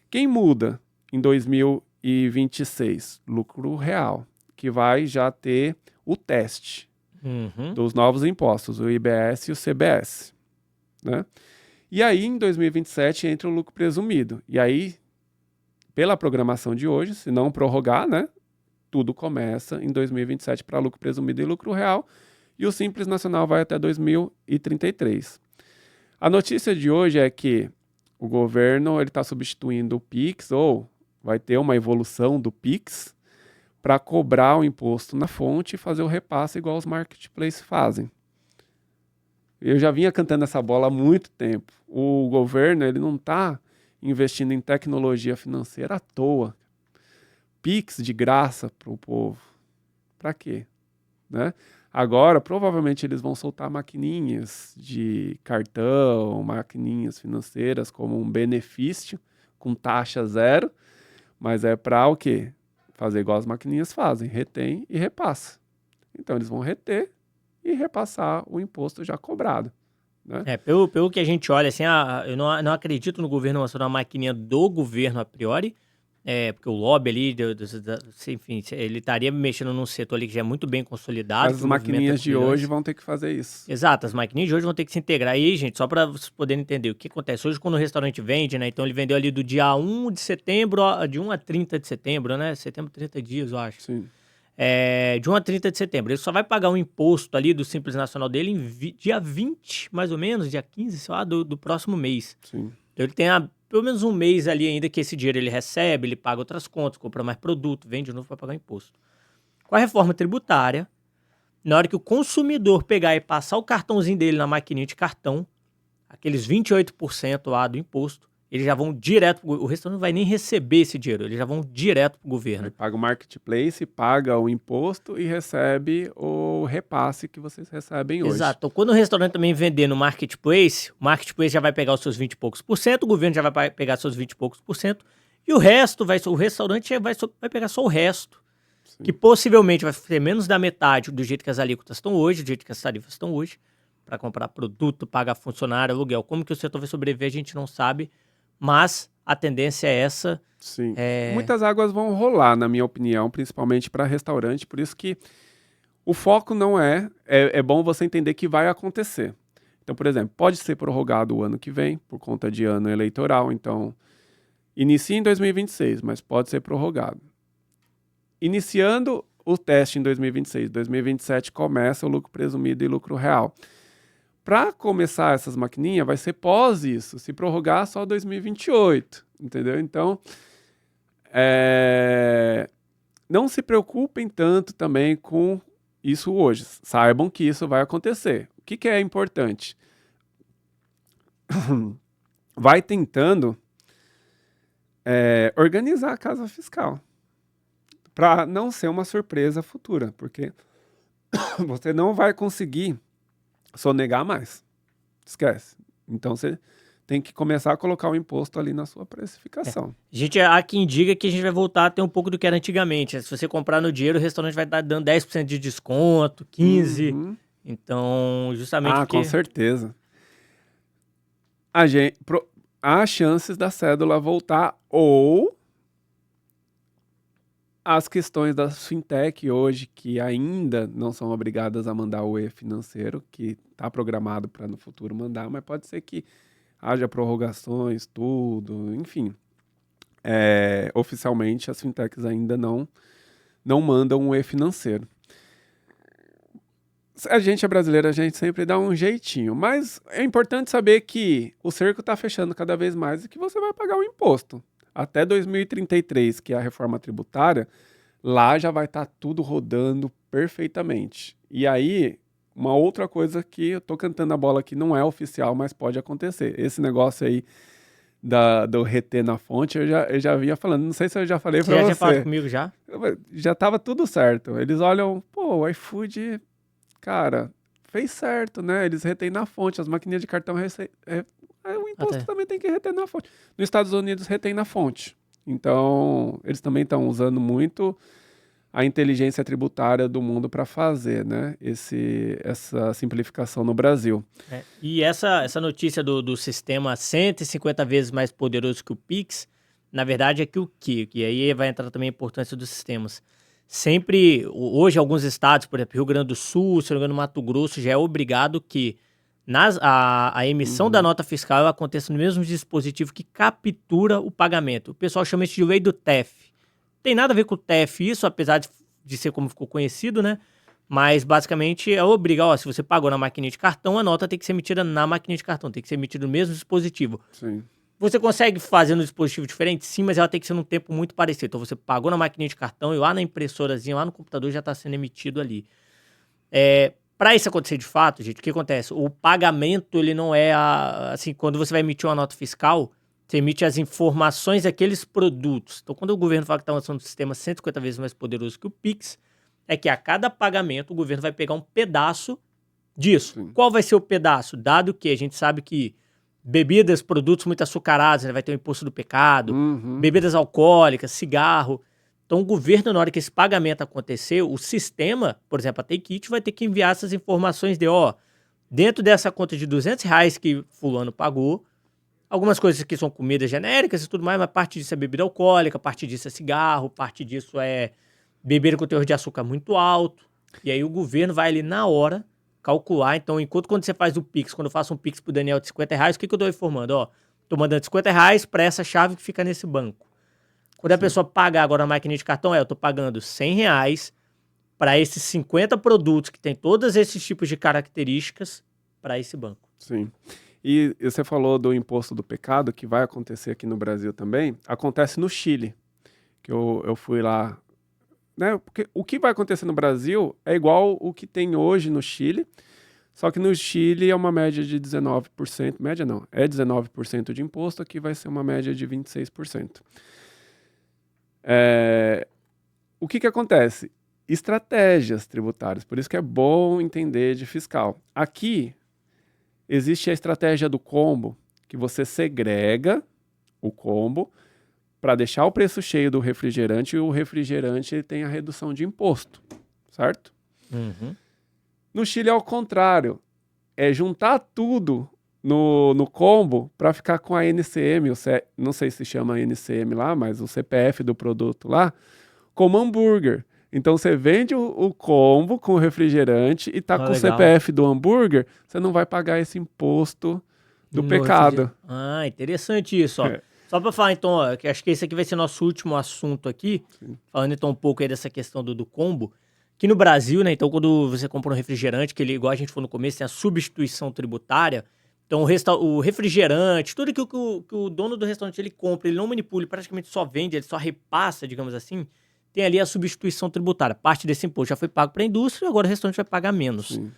Quem muda em 2026? Lucro real, que vai já ter o teste dos novos impostos, o IBS e o CBS. Né? E aí, em 2027, entra o lucro presumido. E aí, pela programação de hoje, se não prorrogar, né, tudo começa em 2027 para lucro presumido e lucro real, e o Simples Nacional vai até 2033. A notícia de hoje é que o governo está substituindo o PIX, ou vai ter uma evolução do PIX, para cobrar o imposto na fonte e fazer o repasse igual os marketplaces fazem. Eu já vinha cantando essa bola há muito tempo. O governo ele não está investindo em tecnologia financeira à toa. PIX de graça para o povo. Para quê? Né? Agora, provavelmente, eles vão soltar maquininhas de cartão, maquininhas financeiras como um benefício com taxa zero, mas é para o quê? Fazer igual as maquininhas fazem, retém e repassa. Então, eles vão reter e repassar o imposto já cobrado. Né? Pelo que a gente olha, assim, eu não acredito no governo lançando uma maquininha do governo a priori, porque o lobby ali, enfim, ele estaria mexendo num setor ali que já é muito bem consolidado. Mas as maquininhas de hoje vão ter que fazer isso. Exato, as maquininhas de hoje vão ter que se integrar. E aí, gente, só para vocês poderem entender o que acontece. Hoje, quando o restaurante vende, né, então ele vendeu ali do dia 1 de setembro, de 1 a 30 de setembro, né, setembro, 30 dias, eu acho. Sim. De 1 a 30 de setembro. Ele só vai pagar um imposto ali do Simples Nacional dele em dia 20, mais ou menos, dia 15, sei lá, do próximo mês. Sim. Então ele tem pelo menos um mês ali ainda que esse dinheiro ele recebe, ele paga outras contas, compra mais produto, vende de novo para pagar imposto. Com a reforma tributária, na hora que o consumidor pegar e passar o cartãozinho dele na maquininha de cartão, aqueles 28% lá do imposto, eles já vão direto, o restaurante não vai nem receber esse dinheiro, eles já vão direto pro governo. Ele paga o marketplace, paga o imposto e recebe o repasse que vocês recebem hoje. Exato. Então, quando o restaurante também vender no marketplace, o marketplace já vai pegar os seus 20 e poucos por cento, o governo já vai pegar seus 20 e poucos por cento, e o resto, o restaurante vai pegar só o resto. Sim. Que possivelmente vai ser menos da metade do jeito que as alíquotas estão hoje, do jeito que as tarifas estão hoje, para comprar produto, pagar funcionário, aluguel. Como que o setor vai sobreviver, a gente não sabe, mas a tendência é essa. Sim. Muitas águas vão rolar, na minha opinião, principalmente para restaurante, por isso que o foco não é bom você entender que vai acontecer. Então, por exemplo, pode ser prorrogado o ano que vem, por conta de ano eleitoral, então inicia em 2026, mas pode ser prorrogado. Iniciando o teste em 2026, 2027 começa o lucro presumido e lucro real. Para começar essas maquininhas, vai ser pós isso. Se prorrogar, só 2028, entendeu? Então, não se preocupem tanto também com isso hoje. Saibam que isso vai acontecer. O que é importante? Vai tentando organizar a casa fiscal para não ser uma surpresa futura, porque você não vai conseguir sonegar mais. Esquece. Então você tem que começar a colocar o imposto ali na sua precificação. Há quem diga que a gente vai voltar a ter um pouco do que era antigamente. Se você comprar no dinheiro, o restaurante vai estar dando 10% de desconto, 15%. Uhum. Então, justamente porque... com certeza. Há chances da cédula voltar ou as questões da fintech hoje, que ainda não são obrigadas a mandar o e-financeiro, que está programado para no futuro mandar, mas pode ser que haja prorrogações, tudo, enfim. Oficialmente, as fintechs ainda não mandam o e-financeiro. A gente é brasileiro, a gente sempre dá um jeitinho, mas é importante saber que o cerco está fechando cada vez mais e que você vai pagar o imposto. Até 2033, que é a reforma tributária, lá já vai estar tudo rodando perfeitamente. E aí, uma outra coisa que eu tô cantando a bola que não é oficial, mas pode acontecer. Esse negócio aí do reter na fonte, eu já vinha falando. Não sei se eu já falei para você. Já falou comigo já? Já tava tudo certo. Eles olham, o iFood, cara, fez certo, né? Eles retêm na fonte. As maquininhas de cartão o imposto também tem que reter na fonte. Nos Estados Unidos retém na fonte. Então, eles também estão usando muito a inteligência tributária do mundo para fazer, né, essa simplificação no Brasil. E essa notícia do sistema 150 vezes mais poderoso que o Pix, na verdade é que aí vai entrar também a importância dos sistemas. Sempre, hoje alguns estados, por exemplo, Rio Grande do Sul, se não me engano, Mato Grosso, já é obrigado que A emissão da nota fiscal ela acontece no mesmo dispositivo que captura o pagamento. O pessoal chama isso de lei do TEF. Tem nada a ver com o TEF isso, apesar de ser como ficou conhecido, né? Mas, basicamente, é obrigar, se você pagou na maquininha de cartão, a nota tem que ser emitida na maquininha de cartão, tem que ser emitida no mesmo dispositivo. Sim. Você consegue fazer no dispositivo diferente? Sim, mas ela tem que ser num tempo muito parecido. Então, você pagou na maquininha de cartão e lá na impressorazinha, lá no computador, já está sendo emitido ali. Para isso acontecer de fato, gente, o que acontece? O pagamento, ele não é assim, quando você vai emitir uma nota fiscal, você emite as informações daqueles produtos. Então, quando o governo fala que está lançando um sistema 150 vezes mais poderoso que o Pix, é que a cada pagamento o governo vai pegar um pedaço disso. Sim. Qual vai ser o pedaço? Dado que a gente sabe que bebidas, produtos muito açucarados, né, vai ter o imposto do pecado, bebidas alcoólicas, cigarro. Então, o governo, na hora que esse pagamento acontecer, o sistema, por exemplo, a Takeit, vai ter que enviar essas informações de, dentro dessa conta de R$200 que fulano pagou, algumas coisas que são comidas genéricas e tudo mais, mas parte disso é bebida alcoólica, parte disso é cigarro, parte disso é bebida com teor de açúcar muito alto. E aí o governo vai ali na hora calcular. Então, enquanto quando você faz o Pix, quando eu faço um Pix pro Daniel de R$50, o que eu tô informando? Tô mandando R$50 para essa chave que fica nesse banco. Quando a pessoa pagar agora na maquininha de cartão, eu tô pagando R$100 para esses 50 produtos que tem todos esses tipos de características para esse banco. Sim. E você falou do imposto do pecado, que vai acontecer aqui no Brasil também. Acontece no Chile, que eu fui lá, né? Porque o que vai acontecer no Brasil é igual o que tem hoje no Chile, só que no Chile é uma média de 19%, média não, é 19% de imposto, aqui vai ser uma média de 26%. O que acontece? Estratégias tributárias, por isso que é bom entender de fiscal. Aqui existe a estratégia do combo, que você segrega o combo para deixar o preço cheio do refrigerante, e o refrigerante ele tem a redução de imposto, certo? No Chile é ao contrário, é juntar tudo no combo para ficar com a NCM, não sei se chama NCM lá, mas o CPF do produto lá, como hambúrguer. Então você vende o combo com o refrigerante e tá com legal. o CPF do hambúrguer, você não vai pagar esse imposto do pecado. Interessante isso, ó. Só para falar então, que acho que esse aqui vai ser nosso último assunto aqui, falando então um pouco aí dessa questão do combo, que no Brasil, né, então quando você compra um refrigerante, que ele, igual a gente falou no começo, tem a substituição tributária, então o refrigerante, tudo aquilo que o dono do restaurante ele compra, ele não manipula, ele praticamente só vende, ele só repassa, digamos assim, tem ali a substituição tributária. Parte desse imposto já foi pago para a indústria, agora o restaurante vai pagar menos. Sim.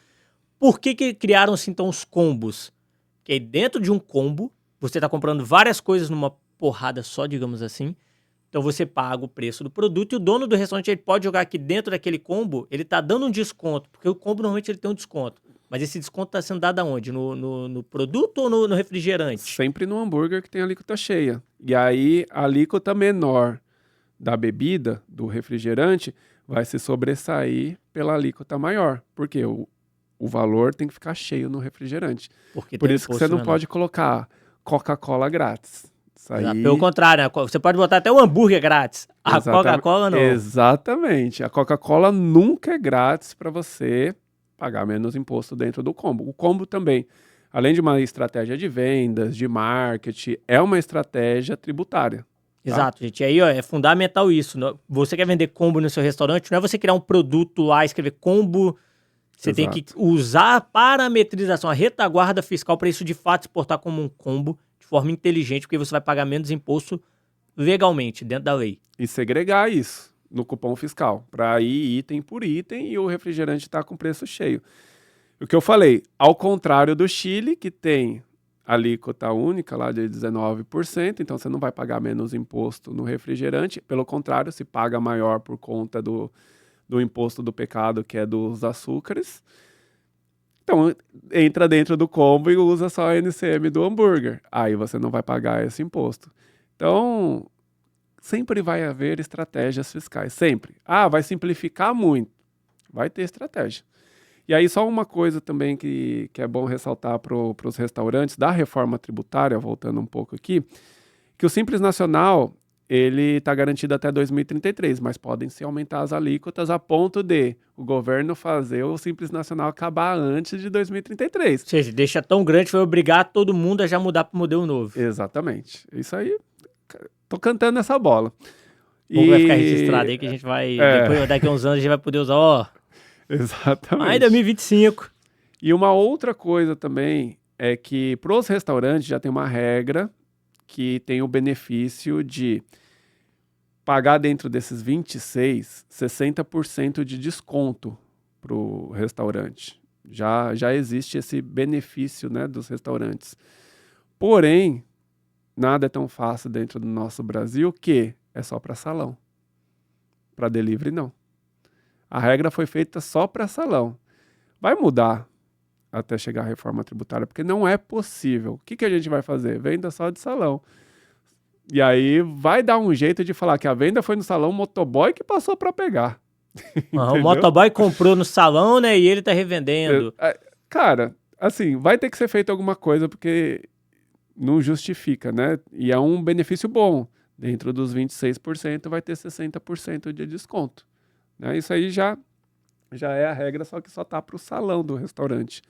Por que criaram-se então os combos? Que aí dentro de um combo, você está comprando várias coisas numa porrada só, digamos assim. Então você paga o preço do produto e o dono do restaurante ele pode jogar aqui dentro daquele combo, ele está dando um desconto, porque o combo normalmente ele tem um desconto. Mas esse desconto está sendo dado aonde? No produto ou no refrigerante? Sempre no hambúrguer que tem a alíquota cheia. E aí a alíquota menor da bebida, do refrigerante, vai se sobressair pela alíquota maior. Porque o valor tem que ficar cheio no refrigerante. Por isso que você não pode colocar Coca-Cola grátis. Isso aí... Pelo contrário, né? Você pode botar até o hambúrguer grátis. A Coca-Cola não. Exatamente. A Coca-Cola nunca é grátis para você pagar menos imposto dentro do combo. O combo também, além de uma estratégia de vendas, de marketing, é uma estratégia tributária. Exato, gente. E aí, é fundamental isso. Você quer vender combo no seu restaurante, não é você criar um produto lá, escrever combo. Você tem que usar a parametrização, a retaguarda fiscal para isso de fato exportar como um combo de forma inteligente, porque você vai pagar menos imposto legalmente, dentro da lei. E segregar isso no cupom fiscal, para ir item por item e o refrigerante está com preço cheio. O que eu falei, ao contrário do Chile, que tem alíquota única lá de 19%, então você não vai pagar menos imposto no refrigerante, pelo contrário, se paga maior por conta do imposto do pecado, que é dos açúcares. Então, entra dentro do combo e usa só a NCM do hambúrguer. Aí você não vai pagar esse imposto. Então, sempre vai haver estratégias fiscais, sempre. Vai simplificar muito. Vai ter estratégia. E aí, só uma coisa também que é bom ressaltar para os restaurantes da reforma tributária, voltando um pouco aqui, que o Simples Nacional, ele está garantido até 2033, mas podem se aumentar as alíquotas a ponto de o governo fazer o Simples Nacional acabar antes de 2033. Ou seja, deixa tão grande, vai obrigar todo mundo a já mudar para o modelo novo. Exatamente. Isso aí, tô cantando essa bola. Vai ficar registrado aí que a gente vai, depois, daqui a uns anos, a gente vai poder usar, Exatamente. em 2025. E uma outra coisa também é que para os restaurantes já tem uma regra que tem o benefício de pagar dentro desses 26, 60% de desconto para o restaurante. Já existe esse benefício, né, dos restaurantes. Porém, nada é tão fácil dentro do nosso Brasil que é só para salão. Para delivery, não. A regra foi feita só para salão. Vai mudar até chegar a reforma tributária, porque não é possível. O que a gente vai fazer? Venda só de salão. E aí vai dar um jeito de falar que a venda foi no salão, o motoboy que passou para pegar. O motoboy comprou no salão, né, e ele tá revendendo. Cara, assim, vai ter que ser feito alguma coisa, porque não justifica, né? E é um benefício bom. Dentro dos 26% vai ter 60% de desconto. Né? Isso aí já é a regra, só que só tá para o salão do restaurante.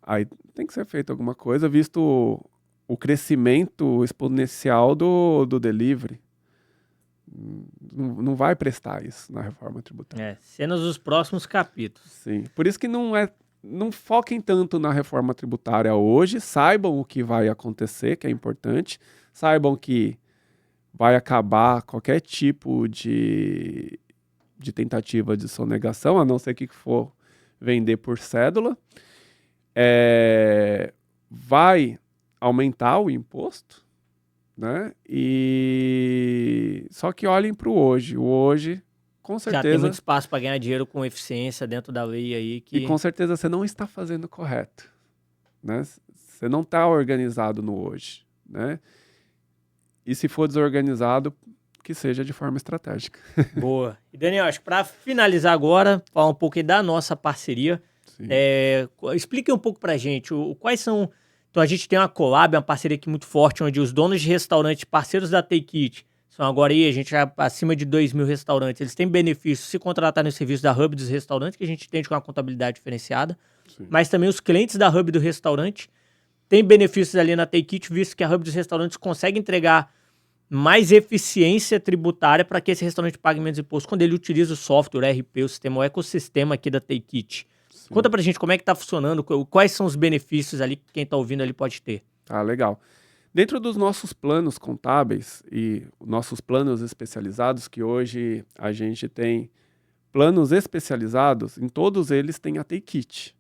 Aí tem que ser feito alguma coisa, visto o crescimento exponencial do delivery. Não vai prestar isso na reforma tributária. Cenas dos próximos capítulos. Sim, por isso que não foquem tanto na reforma tributária hoje, saibam o que vai acontecer, que é importante, saibam que vai acabar qualquer tipo de tentativa de sonegação, a não ser que for vender por cédula. Vai aumentar o imposto, né? E só que olhem para o hoje. O hoje, com certeza... Já tem muito espaço para ganhar dinheiro com eficiência dentro da lei aí. E com certeza você não está fazendo correto, né? Você não está organizado no hoje, né? E se for desorganizado, que seja de forma estratégica. Boa. E Daniel, acho que para finalizar agora, falar um pouco aí da nossa parceria. Explique um pouco pra gente quais são... Então a gente tem uma collab, uma parceria aqui muito forte, onde os donos de restaurantes, parceiros da Take It, são agora aí, a gente já acima de 2.000 restaurantes, eles têm benefícios se contratar no serviço da Hub dos restaurantes, que a gente entende com uma contabilidade diferenciada, mas também os clientes da Hub do restaurante têm benefícios ali na Take It, visto que a Hub dos restaurantes consegue entregar mais eficiência tributária para que esse restaurante pague menos imposto quando ele utiliza o software, o RP, o sistema, o ecossistema aqui da Take It. Conta pra gente como é que tá funcionando, quais são os benefícios ali que quem tá ouvindo ali pode ter. Legal. Dentro dos nossos planos contábeis e nossos planos especializados, que hoje a gente tem planos especializados, em todos eles tem a Take It.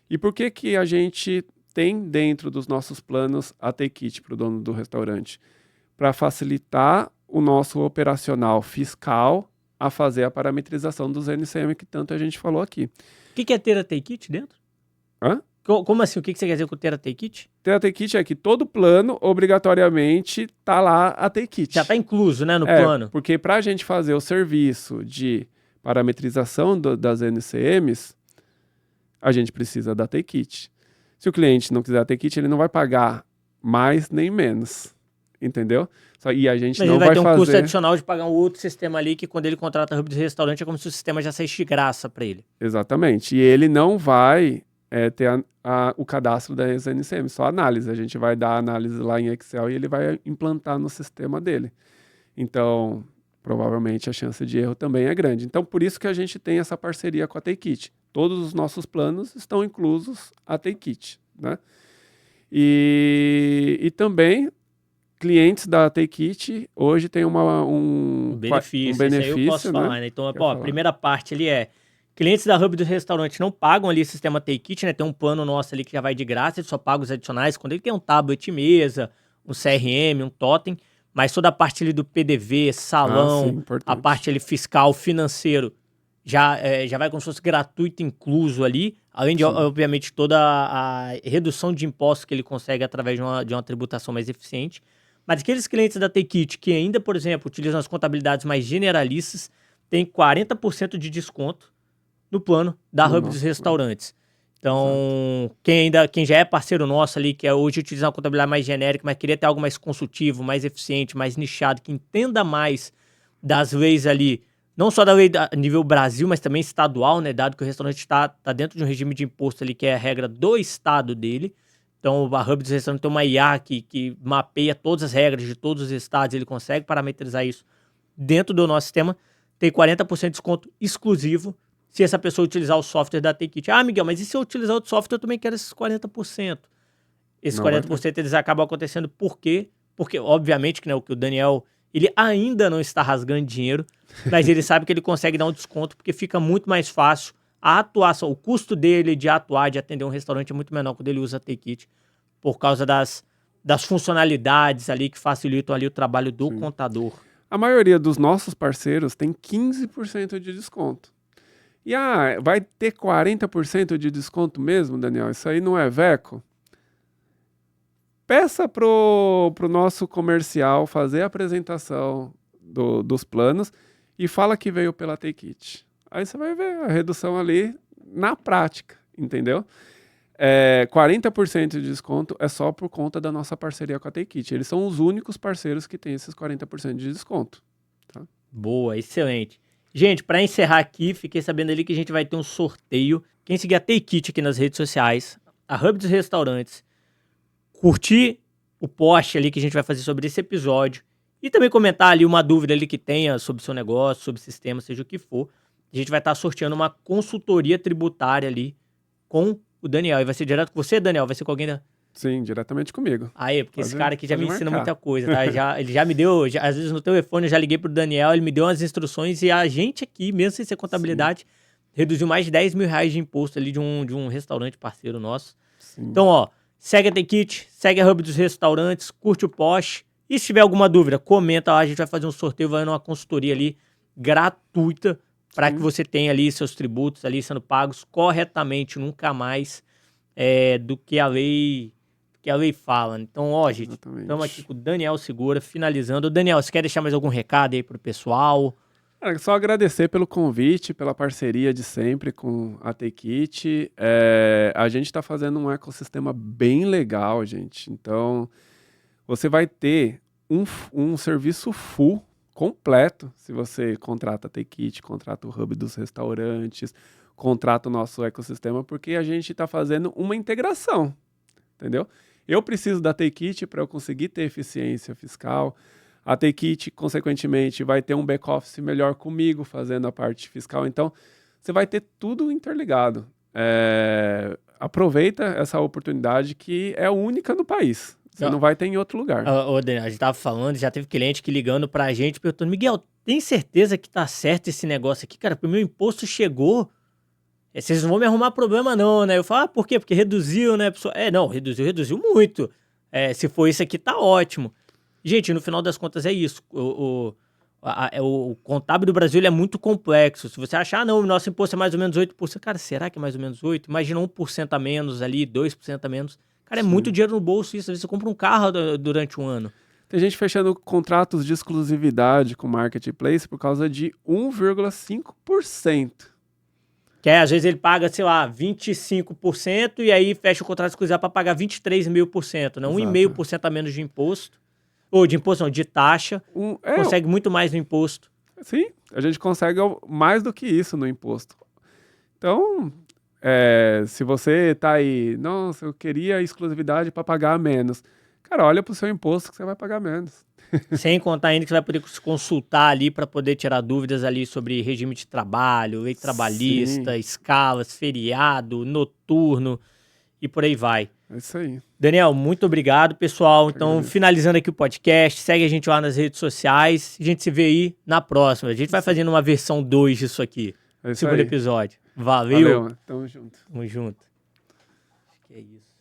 E por que a gente tem dentro dos nossos planos a Take It para o dono do restaurante? Para facilitar o nosso operacional fiscal a fazer a parametrização dos NCM que tanto a gente falou aqui. O que é ter a Take It dentro? Hã? Como assim? O que você quer dizer com ter a Take It? Ter a Take It é que todo plano, obrigatoriamente, tá lá a Take It. Já tá incluso, né, no plano. Porque para a gente fazer o serviço de parametrização das NCMs, a gente precisa da Take It. Se o cliente não quiser a Take It, ele não vai pagar mais nem menos. Entendeu? E a gente Mas não ele vai ter um fazer... custo adicional de pagar um outro sistema ali, que quando ele contrata a Hub de restaurante é como se o sistema já saísse de graça para ele. Exatamente. E ele não vai ter o cadastro das NCM, só análise. A gente vai dar a análise lá em Excel e ele vai implantar no sistema dele. Então, provavelmente a chance de erro também é grande. Então, por isso que a gente tem essa parceria com a Take It. Todos os nossos planos estão inclusos a Take It, né? E também... clientes da Take It hoje tem um benefício, isso aí eu posso falar, né? Então, a primeira parte ali é clientes da Hub do restaurante não pagam ali o sistema Take It, né? Tem um plano nosso ali que já vai de graça, ele só paga os adicionais quando ele tem um tablet mesa, um CRM, um totem, mas toda a parte ali do PDV, salão, a parte ali fiscal, financeiro, já vai como se fosse gratuito incluso ali, além de, obviamente, toda a redução de impostos que ele consegue através de uma tributação mais eficiente. Mas aqueles clientes da Take It que ainda, por exemplo, utilizam as contabilidades mais generalistas, têm 40% de desconto no plano da Hub dos restaurantes. Então, quem já é parceiro nosso ali, que hoje utiliza uma contabilidade mais genérica, mas queria ter algo mais consultivo, mais eficiente, mais nichado, que entenda mais das leis ali, não só da lei a nível Brasil, mas também estadual, né? Dado que o restaurante está dentro de um regime de imposto ali, que é a regra do estado dele. Então, a Hub dos Restaurantes tem uma IA que mapeia todas as regras de todos os estados, ele consegue parametrizar isso dentro do nosso sistema. Tem 40% de desconto exclusivo se essa pessoa utilizar o software da TakeIt. Ah, Miguel, mas e se eu utilizar outro software, eu também quero esses 40%. Esses 40% eles acabam acontecendo por quê? Porque, obviamente, que, né, o Daniel, ele ainda não está rasgando dinheiro, mas ele sabe que ele consegue dar um desconto porque fica muito mais fácil a atuação. O custo dele de atuar, de atender um restaurante é muito menor quando ele usa a TakeIt, por causa das funcionalidades ali que facilitam ali o trabalho do contador. A maioria dos nossos parceiros tem 15% de desconto. E vai ter 40% de desconto mesmo, Daniel? Isso aí não é veco? Peça pro nosso comercial fazer a apresentação dos planos e fala que veio pela TakeIt. Aí você vai ver a redução ali na prática, entendeu? 40% de desconto é só por conta da nossa parceria com a TakeIt. Eles são os únicos parceiros que têm esses 40% de desconto. Tá? Boa, excelente. Gente, para encerrar aqui, fiquei sabendo ali que a gente vai ter um sorteio. Quem seguir a TakeIt aqui nas redes sociais, a Hub dos Restaurantes, curtir o post ali que a gente vai fazer sobre esse episódio e também comentar ali uma dúvida ali que tenha sobre o seu negócio, sobre o sistema, seja o que for, a gente vai estar sorteando uma consultoria tributária ali com o Daniel. E vai ser direto com você, Daniel? Vai ser com alguém da... Sim, diretamente comigo. Aí, porque esse cara aqui já me ensina muita coisa, tá? Ele já me deu, às vezes no telefone eu já liguei pro Daniel, ele me deu umas instruções e a gente aqui, mesmo sem ser contabilidade, reduziu mais de 10 mil reais de imposto ali de um restaurante parceiro nosso. Sim. Então, ó, segue a TakeIt, segue a Hub dos Restaurantes, curte o post e se tiver alguma dúvida, comenta lá, a gente vai fazer um sorteio, vai numa consultoria ali gratuita para que você tenha ali seus tributos ali sendo pagos corretamente, nunca mais do que a lei fala. Então, ó, gente, estamos aqui com o Daniel Segura, finalizando. Daniel, você quer deixar mais algum recado aí pro pessoal? Só agradecer pelo convite, pela parceria de sempre com a TakeIt. A gente está fazendo um ecossistema bem legal, gente. Então, você vai ter um serviço full, completo, se você contrata a TakeIt, contrata o Hub dos Restaurantes, contrata o nosso ecossistema, porque a gente está fazendo uma integração, entendeu? Eu preciso da TakeIt para eu conseguir ter eficiência fiscal. A TakeIt, consequentemente, vai ter um back-office melhor comigo, fazendo a parte fiscal. Então, você vai ter tudo interligado. Aproveita essa oportunidade que é única no país. Você não vai ter em outro lugar. Daniel, a gente estava falando, já teve cliente que ligando para a gente, perguntando, Miguel, tem certeza que tá certo esse negócio aqui? Cara, porque o meu imposto chegou... Vocês não vão me arrumar problema não, né? Eu falo, por quê? Porque reduziu, né? Não, reduziu muito. Se for isso aqui, tá ótimo. Gente, no final das contas é isso. O contábil do Brasil ele é muito complexo. Se você achar, não, o nosso imposto é mais ou menos 8%. Cara, será que é mais ou menos 8%? Imagina 1% a menos ali, 2% a menos. Cara, é muito dinheiro no bolso isso. Às vezes você compra um carro durante um ano. Tem gente fechando contratos de exclusividade com Marketplace por causa de 1,5%. Que às vezes ele paga, sei lá, 25% e aí fecha o contrato exclusivo para pagar 23 mil por cento, né? 1,5% a menos de imposto. Ou de imposto não, de taxa. Consegue muito mais no imposto. Sim, a gente consegue mais do que isso no imposto. Então, se você tá aí, nossa, eu queria exclusividade para pagar menos. Cara, olha pro seu imposto que você vai pagar menos. Sem contar ainda que você vai poder se consultar ali para poder tirar dúvidas ali sobre regime de trabalho, lei trabalhista, escalas, feriado, noturno e por aí vai. É isso aí. Daniel, muito obrigado, pessoal. Então, finalizando aqui o podcast, segue a gente lá nas redes sociais. A gente se vê aí na próxima. A gente vai fazendo uma versão 2 disso aqui. Segundo episódio. Valeu. Tamo junto. Tamo junto. Acho que é isso.